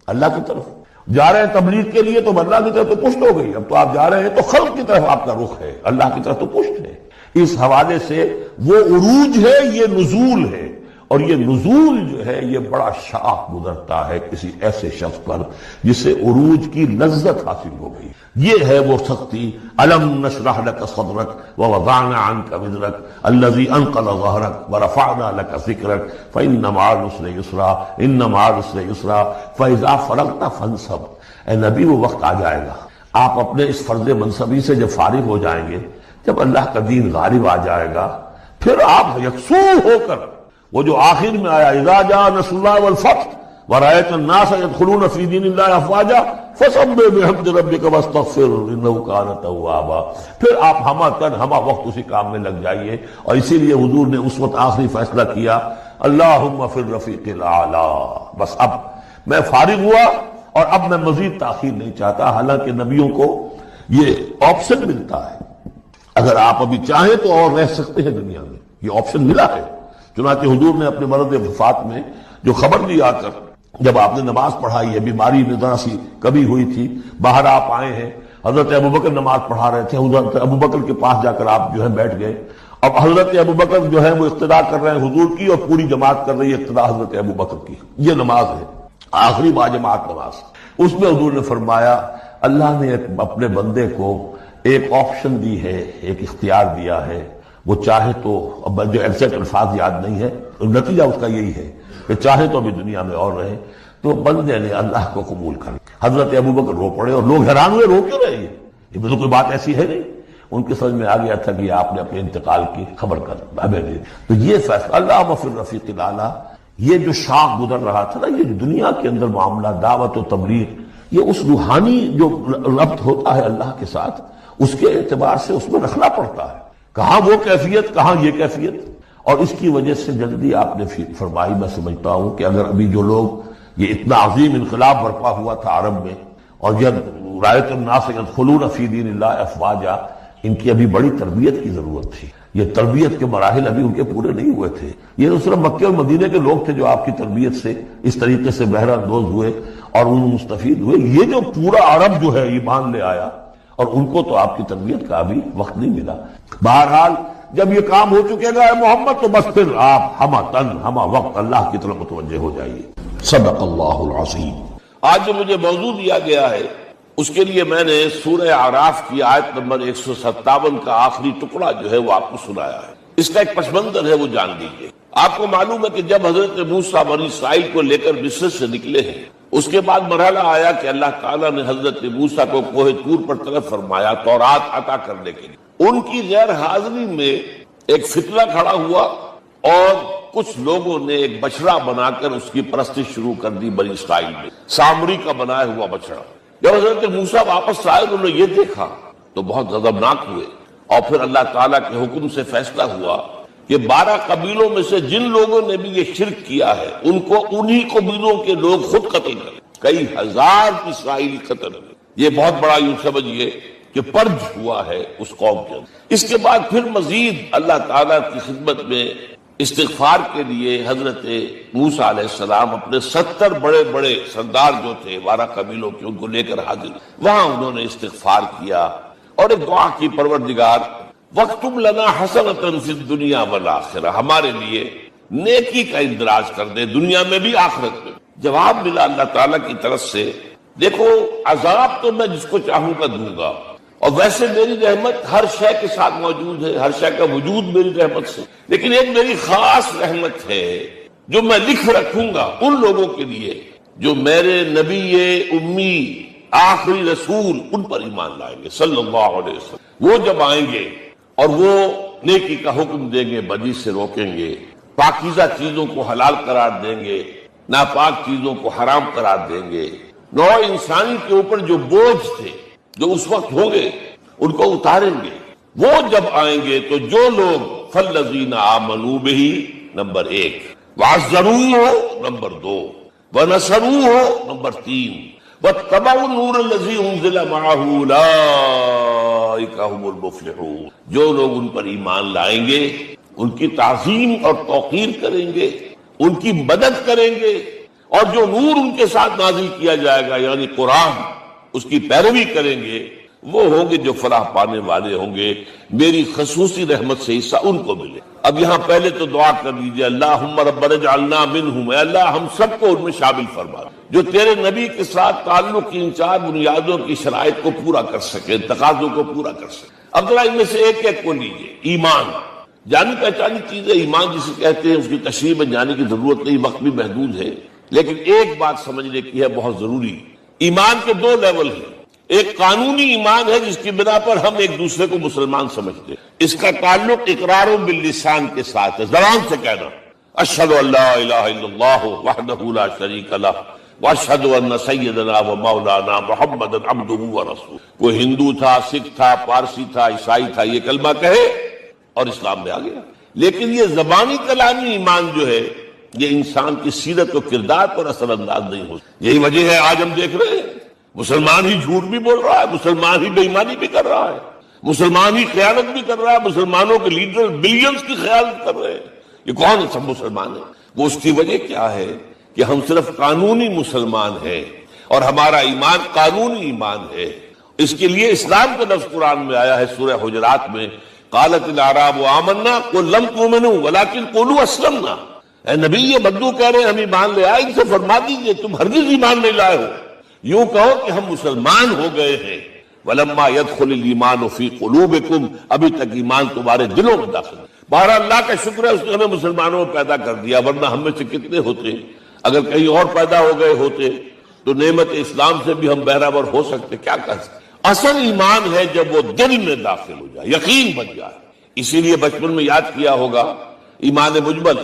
اللہ کی طرف. جا رہے ہیں تبلیغ کے لیے تو اللہ کی طرف تو پشت ہو گئی. اب تو آپ جا رہے ہیں تو خلق کی طرف آپ کا رخ ہے، اللہ کی طرف تو پشت ہے. اس حوالے سے وہ عروج ہے، یہ نزول ہے، اور یہ نزول جو ہے یہ بڑا شاق گزرتا ہے کسی ایسے شخص پر جسے عروج کی لذت حاصل ہو گئی. یہ ہے وہ سختی. الم نشرح لك صدرك ووضعنا عنك وزرك الذي انقض ظهرك ورفعنا لك ذكرك فإن مع العسر يسرا ان مع العسر يسرا فإذا فرغت فانصب. اے نبی وہ وقت آ جائے گا آپ اپنے اس فرض منصبی سے جب فارغ ہو جائیں گے، جب اللہ کا دین غالب آ جائے گا، پھر آپ یکسو ہو کر وہ جو آخر میں آیا اذا جاء نصر اللہ والفتح ورأيت الناس يدخلون في دين الله افواجا فسبح بحمد ربك واستغفر انه كان توابا، پھر آپ ہمہ وقت اسی کام میں لگ جائیے. اور اسی لیے حضور نے اس وقت آخری فیصلہ کیا اللہم فی الرفیق الاعلی. بس اب میں فارغ ہوا اور اب میں مزید تاخیر نہیں چاہتا. حالانکہ نبیوں کو یہ آپشن ملتا ہے، اگر آپ ابھی چاہیں تو اور رہ سکتے ہیں دنیا میں، یہ آپشن ملا ہے. چنانچہ حضور نے اپنے مرض وفات میں جو خبر دی آ کر، جب آپ نے نماز پڑھائی ہے، بیماری میں ذرا سی کبھی ہوئی تھی، باہر آپ آئے ہیں، حضرت ابوبکر نماز پڑھا رہے تھے، حضرت ابوبکر کے پاس جا کر آپ جو ہے بیٹھ گئے. اب حضرت ابوبکر جو ہے وہ اقتدا کر رہے ہیں حضور کی، اور پوری جماعت کر رہی ہے اقتدا حضرت ابوبکر کی. یہ نماز ہے آخری باجماعت نماز. اس میں حضور نے فرمایا اللہ نے اپنے بندے کو ایک آپشن دی ہے، ایک اختیار دیا ہے. وہ چاہے تو، اب جو ایگزیکٹ الفاظ یاد نہیں ہے، نتیجہ اس کا یہی ہے کہ چاہے تو ابھی دنیا میں اور رہے، تو بندے نے اللہ کو قبول کر. حضرت ابوبکر رو پڑے اور لوگ حیران ہوئے، رو کیوں رہے ہیں؟ یہ تو کوئی بات ایسی ہے نہیں. ان کے سمجھ میں آ گیا تھا کہ آپ نے اپنے انتقال کی خبر کر ہمیں دی. تو یہ فیصلہ اللہ فی الرفیق الاعلی، یہ جو شاخ گزر رہا تھا نا، یہ دنیا کے اندر معاملہ دعوت و تبلیغ، یہ اس روحانی جو ربط ہوتا ہے اللہ کے ساتھ، اس کے اعتبار سے اس میں رکھنا پڑتا ہے. کہاں وہ کیفیت، کہاں یہ کیفیت. اور اس کی وجہ سے جلدی آپ نے فرمائی، میں سمجھتا ہوں کہ اگر ابھی جو لوگ، یہ اتنا عظیم انقلاب برپا ہوا تھا عرب میں، اور جب رأیت الناس يدخلون فی دین اللہ افواجا، ان کی ابھی بڑی تربیت کی ضرورت تھی. یہ تربیت کے مراحل ابھی ان کے پورے نہیں ہوئے تھے. یہ تو صرف مکے اور مدینے کے لوگ تھے جو آپ کی تربیت سے اس طریقے سے بہرہ اندوز ہوئے اور ان مستفید ہوئے. یہ جو پورا عرب جو ہے ایمان لے آیا، اور ان کو تو آپ کی تربیت کا بھی وقت نہیں ملا. بہرحال جب یہ کام ہو چکے گا محمد، تو بس پھر آپ ہمہ تن ہمہ وقت اللہ کی طرف متوجہ ہو جائیے. صدق اللہ العظیم.
آج جو مجھے موضوع دیا گیا ہے اس کے لیے میں نے سورہ اعراف کی آیت نمبر 157 کا آخری ٹکڑا جو ہے وہ آپ کو سنایا ہے. اس کا ایک پس منظر ہے، وہ جان لیجیے. آپ کو معلوم ہے کہ جب حضرت موسیٰ بنی اسرائیل کو لے کر مصر سے نکلے ہیں، اس کے بعد مرحلہ آیا کہ اللہ تعالیٰ نے حضرت موسیٰ کو کوہ طور پر طلب فرمایا تورات عطا کرنے کے لیے. ان کی غیر حاضری میں ایک فتنہ کھڑا ہوا اور کچھ لوگوں نے ایک بچڑا بنا کر اس کی پرستش شروع کر دی بنی اسرائیل میں، سامری کا بنایا ہوا بچڑا. جب حضرت موسیٰ واپس آئے انہوں نے یہ دیکھا تو بہت غضبناک ہوئے، اور پھر اللہ تعالیٰ کے حکم سے فیصلہ ہوا کہ 12 قبیلوں میں سے جن لوگوں نے بھی یہ شرک کیا ہے ان کو انہی قبیلوں کے لوگ خود قتل کریں. کئی ہزار اسرائیلی قتل ہوئے. یہ بہت بڑا یوں سمجھیے کہ پرج ہوا ہے اس قوم کے اندر. اس کے بعد پھر مزید اللہ تعالیٰ کی خدمت میں استغفار کے لیے حضرت موسیٰ علیہ السلام اپنے 70 بڑے بڑے سردار جو تھے 12 قبیلوں کے، ان کو لے کر حاضر. وہاں انہوں نے استغفار کیا اور ایک دعا کی، پروردگار وَاكْتُبْ لَنَا حَسَنَةً فِي الدُّنْيَا وَالْآخِرَةِ، ہمارے لیے نیکی کا اندراج کر دے دنیا میں بھی آخرت میں. جواب ملا اللہ تعالیٰ کی طرف سے، دیکھو عذاب تو میں جس کو چاہوں گا دوں گا، اور ویسے میری رحمت ہر شے کے ساتھ موجود ہے، ہر شے کا وجود میری رحمت سے، لیکن ایک میری خاص رحمت ہے جو میں لکھ رکھوں گا ان لوگوں کے لیے جو میرے نبی امی آخری رسول ان پر ایمان لائیں گے صلی اللہ علیہ وسلم. وہ جب آئیں گے اور وہ نیکی کا حکم دیں گے، بدی سے روکیں گے، پاکیزہ چیزوں کو حلال قرار دیں گے،
ناپاک چیزوں کو حرام قرار دیں گے. نوع انسانی کے اوپر جو بوجھ تھے جو اس وقت ہوں گے ان کو اتاریں گے. وہ جب آئیں گے تو جو لوگ فالذین آمنوا بہ نمبر 1، وعزروہ نمبر 2، ونصروہ نمبر 3، واتبعوا النور الذی انزل معہ اولئک هم المفلحون. جو لوگ ان پر ایمان لائیں گے ان کی تعظیم اور توقیر کریں گے، ان کی مدد کریں گے، اور جو نور ان کے ساتھ نازل کیا جائے گا یعنی قرآن، اس کی پیروی کریں گے، وہ ہوں گے جو فلاح پانے والے ہوں گے. میری خصوصی رحمت سے حصہ ان کو ملے. اب یہاں پہلے تو دعا کر لیجیے اللہم ربنا اجعلنا منہم، اے اللہ ہم سب کو ان میں شامل فرما جو تیرے نبی کے ساتھ تعلق کی ان 4 بنیادوں کی شرائط کو پورا کر سکے، تقاضوں کو پورا کر سکے. اب ذرا ان میں سے ایک ایک کو لیجیے. ایمان جانی پہچانی چیز ہے، ایمان جسے کہتے ہیں، اس کی تشریح میں جانے کی ضرورت نہیں، وقت بھی محدود ہے، لیکن ایک بات سمجھنے کی ہے بہت ضروری. ایمان کے 2 لیول ہیں. ایک قانونی ایمان ہے جس کی بنا پر ہم ایک دوسرے کو مسلمان سمجھتے ہیں. اس کا تعلق اقرار باللسان کے ساتھ ہے، زبان سے کہنا اشہد ان لا الہ الا اللہ وحدہ لا شریک لہ واشہد ان سیدنا و مولانا محمد عبدہ ورسولہ. کوئی ہندو تھا، سکھ تھا، پارسی تھا، عیسائی تھا، یہ کلمہ کہے اور اسلام میں آ گیا. لیکن یہ زبانی کلامی ایمان جو ہے یہ انسان کی سیرت و کردار پر اثر انداز نہیں ہو. یہی وجہ ہے آج ہم دیکھ رہے ہیں مسلمان ہی جھوٹ بھی بول رہا ہے، مسلمان ہی بے ایمانی بھی کر رہا ہے، مسلمان ہی خیانت بھی کر رہا ہے، مسلمانوں کے لیڈر بلینز کی خیانت کر رہے ہیں. یہ کون سب مسلمان ہیں؟ وہ اس کی وجہ کیا ہے کہ ہم صرف قانونی مسلمان ہیں اور ہمارا ایمان قانونی ایمان ہے. اس کے لیے اسلام کا لفظ قرآن میں آیا ہے سورہ حجرات میں، قالت الاعراب آمنا قل لم تؤمنوا ولکن قولوا اسلمنا. اے نبی یہ بدو کہہ رہے ہیں ہم ایمان لے آئے، ان سے فرما دیجئے تم ہرگز ایمان نہیں لائے ہو، یوں کہو کہ ہم مسلمان ہو گئے ہیں. ولما يدخل الايمان في قلوبكم، ابھی تک ایمان تمہارے دلوں میں داخل ہے. بہرحال اللہ کا شکر ہے اس نے ہمیں مسلمانوں میں پیدا کر دیا، ورنہ ہم میں سے کتنے ہوتے اگر کہیں اور پیدا ہو گئے ہوتے تو نعمت اسلام سے بھی ہم بہرہور ہو سکتے. کیا کر سکتے؟ اصل ایمان ہے جب وہ دل میں داخل ہو جائے، یقین بن جائے. اسی لیے بچپن میں یاد کیا ہوگا ایمان مجمل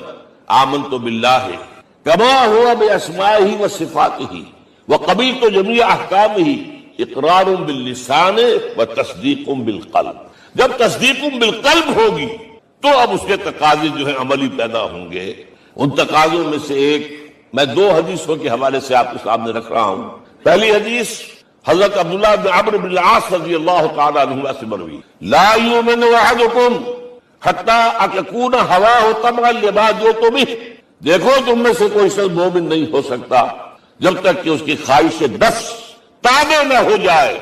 آمنت باللہ کما ہوا باسمائہ وصفاتہ وقبلت جمیع احکامہ اقرار باللسان وتصدیق بالقلب. جب تصدیق بالقلب ہوگی تو اب اس کے تقاضے جو ہیں عملی پیدا ہوں گے. ان تقاضوں میں سے ایک میں 2 حدیثوں کے حوالے سے آپ کے سامنے رکھ رہا ہوں. پہلی حدیث حضرت عبداللہ بن عمرو بن العاص رضی اللہ تعالی عنہ سے مروی، لا یؤمن احدکم حتی اکون ہواہ طبعا لما جئت بہ. دیکھو تم میں سے کوئی شخص مومن نہیں ہو سکتا جب تک کہ اس کی خواہش نفس تابع نہ ہو جائے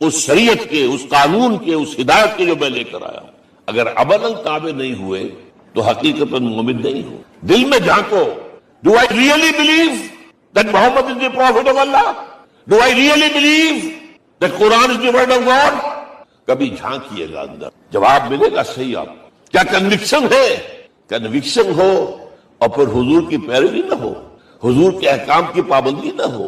اس شریعت کے، اس قانون کے، اس ہدایت کے جو میں لے کر آیا ہوں. اگر عملاً تابع نہیں ہوئے تو حقیقتاً مومن نہیں ہو. دل میں جھانکو، Do I really believe that Muhammad is the prophet of Allah? Do I really believe that Quran is the word of God? کبھی جھانکیے گا اندر، جواب ملے گا صحیح. آپ کیا کنوکشن ہے؟ کنوکشن ہو اور پھر حضور کی پیروی نہ ہو، حضور کے احکام کی پابندی نہ ہو،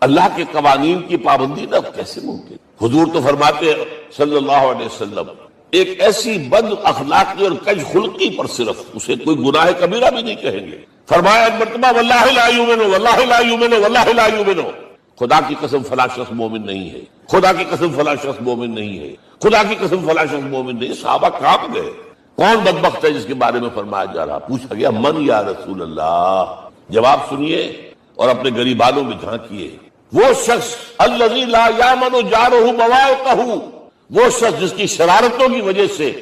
اللہ کے قوانین کی پابندی نہ ہو، کیسے ممکن؟ حضور تو فرماتے صلی اللہ علیہ وسلم ایک ایسی بد اخلاقی اور کج خلقی پر صرف اسے کوئی گناہ کبیرہ بھی نہیں کہیں گے. فرمایا ایک مرتبہ واللہ لا یؤمن واللہ لا یؤمن واللہ لا یؤمن، خدا کی قسم فلاں شخص مومن نہیں ہے، خدا کی قسم فلاں شخص مومن نہیں ہے، خدا کی قسم فلاں شخص مومن نہیں. صحابہ کانپ گئے. کون بدبخت ہے جس کے بارے میں فرمایا جا رہا؟ پوچھا گیا من یا رسول اللہ. جواب سنیے اور اپنے غریبانوں میں جھانکیے. وہ شخص الذی لا یامن جارہ بوائقہ، وہ شخص جس کی شرارتوں کی وجہ سے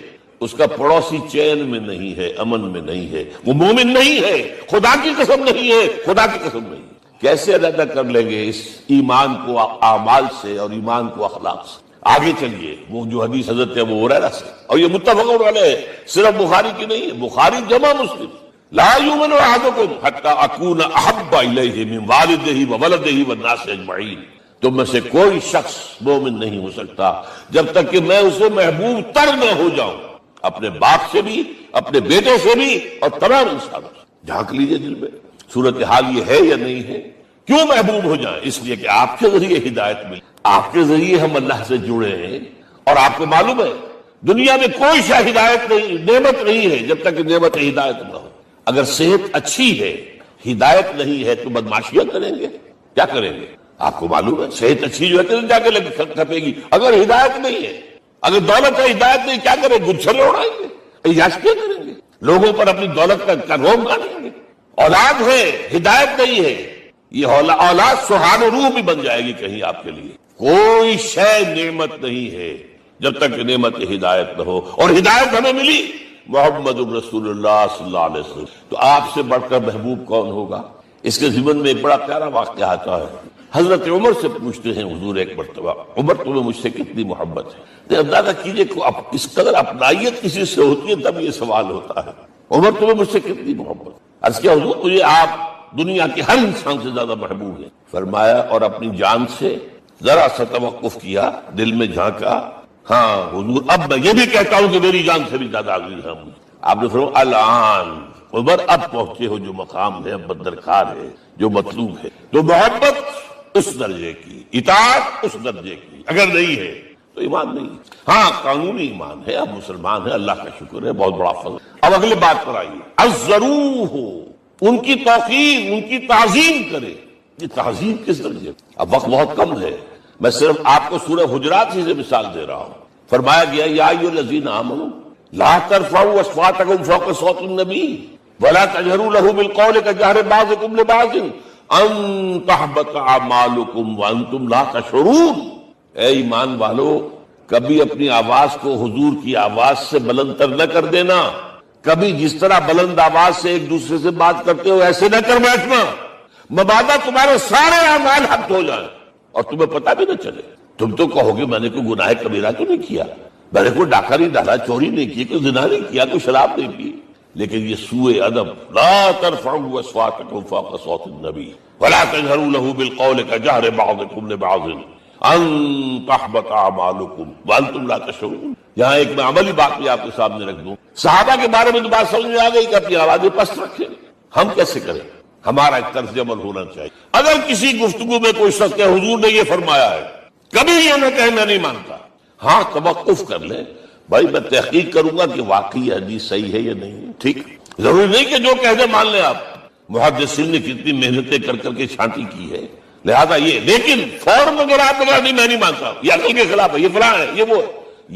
اس کا پڑوسی چین میں نہیں ہے، امن میں نہیں ہے، وہ مومن نہیں ہے، خدا کی قسم نہیں ہے، خدا کی قسم نہیں. کیسے علیحدہ کر لیں گے اس ایمان کو اعمال سے اور ایمان کو اخلاق سے؟ آگے چلیے. وہ جو حدیث حضرت ابو ہریرہ سے، اور یہ متفق علیہ ہے، صرف بخاری کی نہیں ہے، بخاری جمع مسلم. لا یؤمن احدکم حتی اکون احب الیہ من والدہ وولدہ والناس اجمعین. تم میں سے کوئی شخص مومن نہیں ہو سکتا جب تک کہ میں اسے محبوب تر نہ ہو جاؤں، اپنے باپ سے بھی، اپنے بیٹے سے بھی، اور تمام انسانوں سے. جھانک لیجئے دل میں صورتحال یہ ہے یا نہیں ہے. کیوں محبوب ہو جائیں؟ اس لیے کہ آپ کے ذریعے ہدایت ملی، آپ کے ذریعے ہم اللہ سے جڑے ہیں. اور آپ کو معلوم ہے دنیا میں کوئی شاہ ہدایت نہیں، نعمت نہیں ہے جب تک کہ نعمت ہدایت نہ ہو. اگر صحت اچھی ہے، ہدایت نہیں ہے تو بدماشیاں کریں گے، کیا کریں گے؟ آپ کو معلوم ہے صحت اچھی جو ہے تو جا کے کھپے گی، اگر ہدایت نہیں ہے، اگر دولت ہے ہدایت نہیں، کیا کریں؟ گچھلے اڑائیں گے، عیاش کیا کریں گے؟ لوگوں پر اپنی دولت کا روب گاڑیں گے۔ اولاد ہے ہدایت نہیں ہے، یہ اولاد سہان روح بھی بن جائے گی کہیں آپ کے لیے۔ کوئی شے نعمت نہیں ہے جب تک نعمت ہدایت نہ ہو، اور ہدایت ہمیں ملی محمد رسول اللہ صلی اللہ علیہ وسلم، تو آپ سے بڑھ کر محبوب کون ہوگا؟ اس کے ضمن میں ایک بڑا پیارا واقعہ آتا ہے۔ حضرت عمر سے پوچھتے ہیں حضور ایک مرتبہ، عمر تمہیں مجھ سے کتنی محبت ہے؟ اندازہ کیجئے کہ اس قدر اپنائیت کسی سے ہوتی ہے تب یہ سوال ہوتا ہے، عمر تمہیں مجھ سے کتنی محبت؟ عرض کیا حضور مجھے آپ دنیا کے ہر انسان سے زیادہ محبوب ہیں۔ فرمایا اور اپنی جان سے؟ ذرا سا توقف کیا، دل میں جھانکا، ہاں حضور اب میں یہ بھی کہتا ہوں کہ میری جان سے بھی زیادہ عزیز ہے مجھے۔ آپ نے فرمایا الان عمر اب پہنچے ہو جو مقام ہے، اب درکار ہے، جو مطلوب ہے، تو محبت اس درجے کی، اطاعت اس درجے کی، اگر نہیں ہے تو ایمان نہیں۔ ہاں قانونی ایمان ہے، اب مسلمان ہے، اللہ کا شکر ہے، بہت بڑا فضل۔ اب اگلے بات پر آئیے، الضروح، ان کی توقیر، ان کی تعظیم کرے۔ یہ تعظیم کس درجے؟ اب وقت بہت کم ہے، میں صرف آپ کو سورہ حجرات ہی سے مثال دے رہا ہوں۔ فرمایا گیا یا ایھا الذین آمنوا لا ترفعوا اصواتکم فوق صوت النبی ولا تجہروا له بالقول کجہر بعضکم لبعض ان تحبط اعمالکم وانتم لا تشعرون۔ اے ایمان والو، کبھی اپنی آواز کو حضور کی آواز سے بلند تر نہ کر دینا، کبھی جس طرح بلند آواز سے ایک دوسرے سے بات کرتے ہو ایسے نہ کر بیٹھنا، مبادا تمہارے سارے اعمال حق ہو جائیں اور تمہیں پتہ بھی نہ چلے۔ تم تو کہو گے میں نے کوئی گناہ کبیرہ تو نہیں کیا، میں نے کوئی ڈاکہ نہیں ڈالا، چوری نہیں کی، کوئی زنا نہیں کیا، کوئی شراب نہیں پی، لیکن یہ سوء ادب، لا ترفعوا اصواتکم فوق صوت النبی ولا تجہروا له بالقول کجہر بعضکم لبعض ان تحبط اعمالکم وانتم لا تشعرون۔ یہاں ایک میں عملی بات بھی آپ کے سامنے رکھ دوں، صحابہ کے بارے میں تو بات سمجھ میں آ گئی کہ اپنی آوازیں پست رکھیں، ہم کیسے کریں؟ ہمارا ایک طرز عمل ہونا چاہیے۔ اگر کسی گفتگو میں کوئی شخص کہ حضور نے یہ فرمایا ہے، کبھی یہ نہ کہے میں نہیں مانتا، ہاں توقف کر لیں، بھائی میں تحقیق کروں گا کہ واقعی حدیث صحیح ہے یا نہیں، ٹھیک؟ ضروری نہیں کہ جو کہہ دے مان لیں آپ، محدثین نے کتنی محنتیں کر کر کے چھانٹی کی ہے، لہذا یہ، لیکن فوراً اگر آپ نے کہا نہیں میں نہیں مانتا، یہ عقل کے خلاف ہے، یہ فلاں ہے، یہ وہ ہے،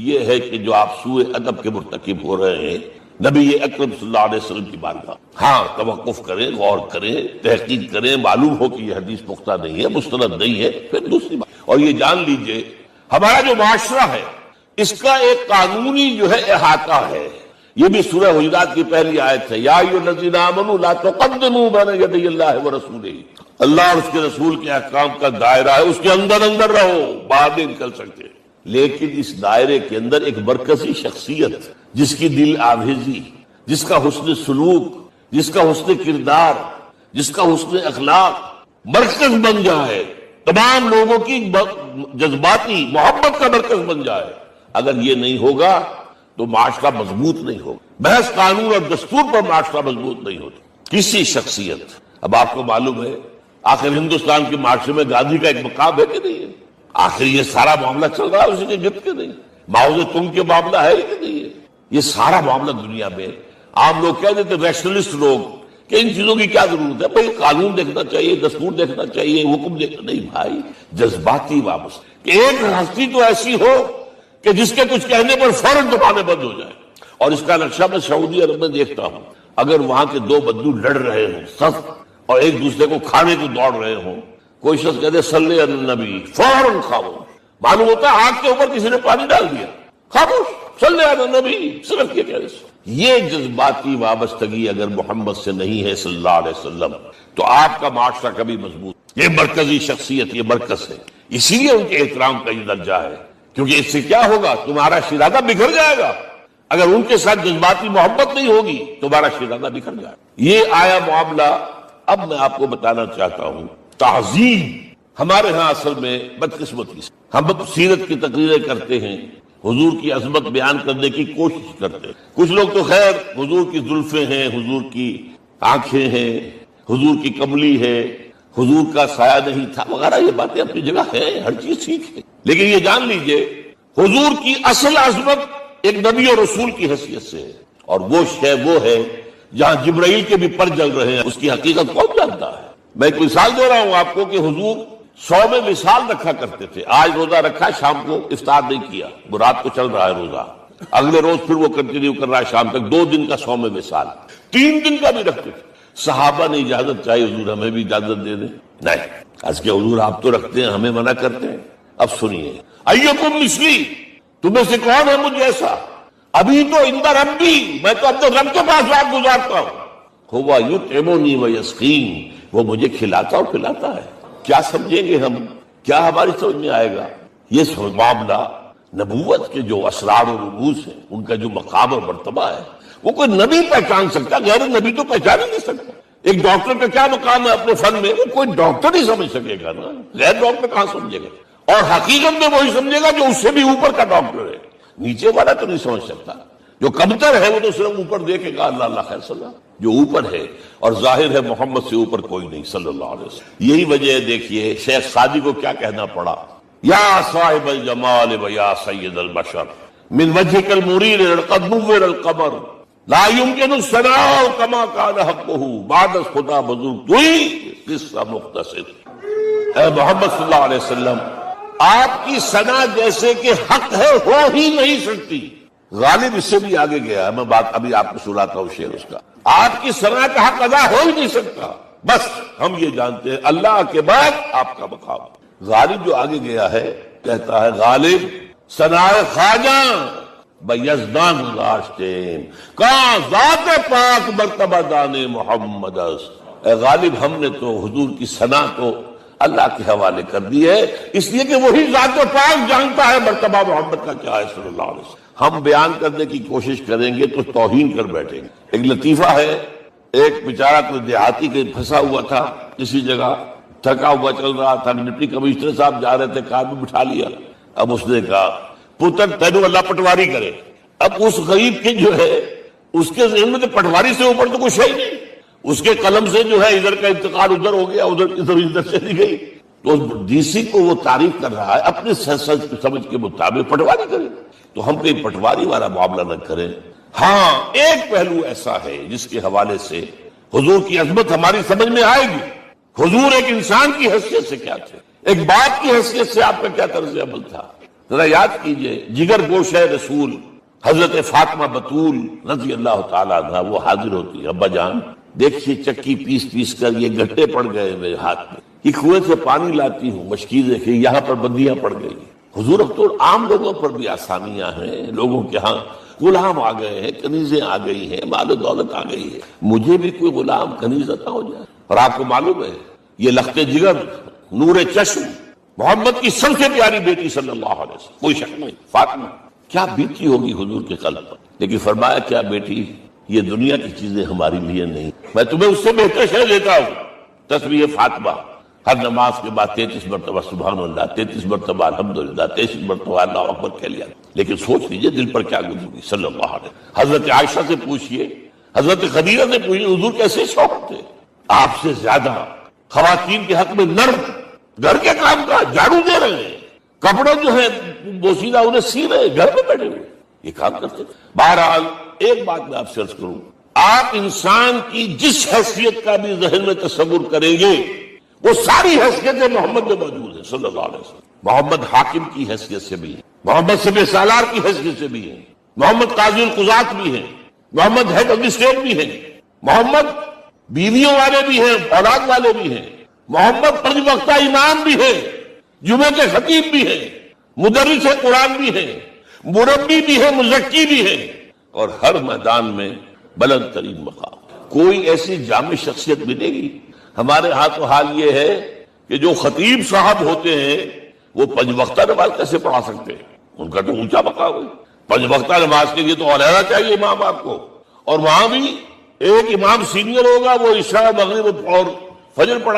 یہ ہے کہ جو آپ سوء ادب کے مرتکب ہو رہے ہیں نبی اکرم صلی اللہ علیہ وسلم کی بارگاہ۔ ہاں توقف کریں، غور کریں، تحقیق کریں، معلوم ہو کہ یہ حدیث پختہ نہیں ہے، مستند نہیں ہے، پھر دوسری بات۔ اور یہ جان لیجئے ہمارا جو معاشرہ ہے اس کا ایک قانونی جو ہے احاطہ ہے، یہ بھی سورہ حجرات کی پہلی آیت ہے، یا ایھا الذین آمنوا لا تقدموا بین یدی اللہ ورسولہ۔ اللہ اور اس کے رسول کے احکام کا دائرہ ہے، اس کے اندر اندر رہو، باہر نہیں نکل سکتے، لیکن اس دائرے کے اندر ایک مرکزی شخصیت جس کی دل آویزی، جس کا حسن سلوک، جس کا حسن کردار، جس کا حسن اخلاق مرکز بن جائے، تمام لوگوں کی جذباتی محبت کا مرکز بن جائے، اگر یہ نہیں ہوگا تو معاشرہ مضبوط نہیں ہوگا۔ محض قانون اور دستور پر معاشرہ مضبوط نہیں ہوتا، کسی شخصیت۔ اب آپ کو معلوم ہے آخر ہندوستان کے معاشرے میں گاندھی کا ایک مقام ہے کہ نہیں ہے؟ آخر یہ سارا معاملہ چل رہا ہے اسی کے گرد کے نہیں؟ ماؤ زے تنگ کے معاملہ ہے کہ نہیں ہے؟ یہ سارا معاملہ دنیا میں عام لوگ کہہ دیتے، ریشنلسٹ لوگ، کہ ان چیزوں کی کیا ضرورت ہے؟ بھائی قانون دیکھنا چاہیے، دستور دیکھنا چاہیے، حکم دیکھنا نہیں بھائی، جذباتی واپس کہ ایک ہستی تو ایسی ہو کہ جس کے کچھ کہنے پر فوراً دبانے بند ہو جائے۔ اور اس کا نقشہ میں سعودی عرب میں دیکھتا ہوں، اگر وہاں کے دو بدو لڑ رہے ہوں سخت اور ایک دوسرے کو کھانے کو دوڑ رہے ہوں، کوئی شخص کہتے صلی علی النبی، فوراً خاموش، معلوم ہوتا ہے آگ کے اوپر کسی نے پانی ڈال دیا، خاموش، صلی علی النبی، صرف یہ کہہ رہے۔ یہ جذباتی وابستگی اگر محمد سے نہیں ہے صلی اللہ علیہ وسلم تو آپ کا معاشرہ کبھی مضبوط، یہ مرکزی شخصیت، یہ مرکز ہے، اسی لیے ان کے احترام کا یہ درجہ ہے، کیونکہ اس سے کیا ہوگا؟ تمہارا شیرازہ بکھر جائے گا، اگر ان کے ساتھ جذباتی محبت نہیں ہوگی تمہارا شیرازہ بکھر جائے گا۔ یہ آیا معاملہ۔ اب میں آپ کو بتانا چاہتا ہوں تعظیم ہمارے ہاں اصل میں بدقسمتی سے، ہم سیرت کی تقریریں کرتے ہیں، حضور کی عظمت بیان کرنے کی کوشش کرتے ہیں، کچھ لوگ تو خیر حضور کی زلفیں ہیں، حضور کی آنکھیں ہیں، حضور کی کملی ہے، حضور کا سایہ نہیں تھا وغیرہ، یہ باتیں اپنی جگہ ہیں، ہر چیز ٹھیک ہے، لیکن یہ جان لیجئے حضور کی اصل عظمت ایک نبی اور رسول کی حیثیت سے ہے، اور وہ شے وہ ہے جہاں جبرائیل کے بھی پر جل رہے ہیں، اس کی حقیقت کون جانتا ہے؟ میں ایک مثال دے رہا ہوں آپ کو کہ حضور 100 میں مثال رکھا کرتے تھے. آج روزہ رکھا، شام کو افطار نہیں کیا، وہ رات کو چل رہا ہے روزہ، اگلے روز پھر وہ کنٹینیو کر رہا ہے شام تک، 2 دن کا 100 میں مثال، 3 دن کا بھی رکھتے تھے. صحابہ نے اجازت چاہی، حضور ہمیں بھی اجازت دے دیں. نہیں، آج کے حضور آپ تو رکھتے ہیں، ہمیں منع کرتے ہیں. اب سنیے، ایکم مثلی، تمہیں سے کون ہے مجھ جیسا؟ ابھی تو اندر ربی، میں تو اپنے رب کے پاس رات گزارتا ہوں. ہوا یطعمنی ویسقین، وہ مجھے کھلاتا اور پلاتا ہے. کیا سمجھیں گے ہم؟ کیا ہماری سمجھ میں آئے گا؟ یہ معاملہ نبوت کے جو اسرار و رموز ہیں، ان کا جو مقام اور مرتبہ ہے، وہ کوئی نبی پہچان سکتا، غیر نبی تو پہچان ہی نہیں سکتا. ایک ڈاکٹر کا کیا مقام ہے اپنے فن میں، وہ کوئی ڈاکٹر نہیں سمجھ سکے گا نا، غیر ڈاکٹر کہاں سمجھے گا؟ اور حقیقت میں وہی سمجھے گا جو اس سے بھی اوپر کا ڈاکٹر ہے. نیچے والا تو نہیں سمجھ سکتا. جو کمتر ہے وہ تو صرف اوپر دیکھے گا اللہ اللہ خیر صلی اللہ، جو اوپر ہے اور ظاہر ہے محمد سے اوپر کوئی نہیں صلی اللہ علیہ وسلم. یہی وجہ ہے، دیکھیے شیخ سعدی کو کیا کہنا پڑا، یا صاحب الجمال و یا سید البشر من وجهك المرير قد نور القمر لا يمكن الثناء كما كان حقه بعد خدا بزرگ توئی قصہ مختصر. اے محمد صلی اللہ علیہ وسلم، آپ کی ثنا جیسے کہ حق ہے ہو ہی نہیں سکتی. غالب اس سے بھی آگے گیا ہے، میں بات ابھی آپ کو سناتا ہوں شعر اس کا. آپ کی ثنا کا حق ادا ہو ہی نہیں سکتا، بس ہم یہ جانتے ہیں اللہ کے بعد آپ کا مقام. غالب جو آگے گیا ہے کہتا ہے، غالب ثنائے خواجہ بیزدان گذاشتیں کہاں ذات پاک مرتبہ دان محمد است. اے غالب، ہم نے تو حضور کی ثنا کو اللہ کے حوالے کر دی ہے، اس لیے کہ وہی ذات پاک جانتا ہے مرتبہ محمد کا کیا ہے صلی اللہ علیہ وسلم. ہم بیان کرنے کی کوشش کریں گے تو توہین کر بیٹھیں گے. ایک لطیفہ ہے، ایک بیچارہ کوئی دیہاتی کے پھنسا ہوا تھا کسی جگہ، تھکا ہوا چل رہا تھا، ڈپٹی کمشنر صاحب جا رہے تھے، کار میں بٹھا لیا. اب اس نے کہا، پتر تینوں اللہ پٹواری کرے. اب اس غریب کے جو ہے اس کے ذہن میں تو پٹواری سے اوپر تو کچھ ہے ہی نہیں. اس کے قلم سے جو ہے ادھر کا انتقال ادھر ہو گیا، ادھر کی طرف ادھر چلی گئی. تو ڈی سی کو وہ تعریف کر رہا ہے، اپنے سمجھ کے مطابق پٹواری کرے. تو ہم کوئی پٹواری والا معاملہ نہ کریں. ہاں، ایک پہلو ایسا ہے جس کے حوالے سے حضور کی عظمت ہماری سمجھ میں آئے گی. حضور ایک انسان کی حیثیت سے کیا تھے، ایک باپ کی حیثیت سے آپ کا کیا طرز عمل تھا. ذرا یاد کیجئے، جگر گوش ہے رسول حضرت فاطمہ بطول رضی اللہ تعالیٰ عنہ، وہ حاضر ہوتی ہے، ابا جان دیکھیے چکی پیس پیس کر یہ گھٹے پڑ گئے میرے ہاتھ میں، یہ کنویں سے پانی لاتی ہوں، مشکی دیکھیے یہاں پر بندیاں پڑ گئی. حضور اب تو عام لوگوں پر بھی آسانیاں ہیں، لوگوں کے ہاں غلام آ گئے ہیں، کنیزیں آ گئی ہیں، مال و دولت آ گئی ہے، مجھے بھی کوئی غلام کنیز عطا ہو جائے. اور آپ کو معلوم ہے یہ لخت جگر نور چشم محمد کی سب سے پیاری بیٹی صلی اللہ علیہ وسلم، کوئی شک نہیں، فاطمہ، کیا بیتی ہوگی حضور کے قلب پر. لیکن فرمایا، کیا بیٹی، یہ دنیا کی چیزیں ہماری لیے نہیں، میں تمہیں اس سے بہتر شے دیتا ہوں. تسبیح فاطمہ ہر نماز کے بعد 33 مرتبہ سبحان اللہ، 33 مرتبہ الحمدللہ، 33 مرتبہ اللہ اکبر کہہ لیا. لیکن سوچ لیجئے دل پر کیا گزری صلی اللہ علیہ وسلم. حضرت عائشہ سے پوچھئے، حضرت خدیجہ سے پوچھئے، حضور کیسے شوق تھے. آپ سے زیادہ خواتین کے حق میں نرم، گھر کے کام کا جھاڑو دے رہے ہیں، کپڑے جو ہے بوسیدہ انہیں سی رہے، گھر میں بیٹھے ہوئے یہ کام کرتے. بہرحال ایک بات میں آپ سے عرض کروں، آپ انسان کی جس حیثیت کا بھی ذہن میں تصور کریں گے وہ ساری حیثیتیں محمد میں موجود ہیں صلی اللہ علیہ وسلم. محمد حاکم کی حیثیت سے بھی ہے، محمد سب سالار کی حیثیت سے بھی ہے، محمد قاضی القضات بھی ہیں، محمد ہیڈ آف دی اسٹیٹ بھی ہیں، محمد بیویوں والے بھی ہیں، اولاد والے بھی ہیں، محمد پنج وقتہ امام بھی ہیں، جمعہ کے خطیب بھی ہیں، مدرس قرآن بھی ہیں، مربی بھی ہیں، مزکی بھی ہیں، اور ہر میدان میں بلند ترین مقام. کوئی ایسی جامع شخصیت ملے گی؟ ہمارے ہاں تو حال یہ ہے کہ جو خطیب صاحب ہوتے ہیں وہ 5 وقتہ نماز کیسے پڑھا سکتے ہیں؟ ان کا تو اونچا مقام ہے. 5 وقتہ نماز کے لیے تو علیحدہ چاہیے امام آپ کو، اور وہاں بھی ایک امام سینئر ہوگا، وہ عشاء مغرب اور فجر پڑھائے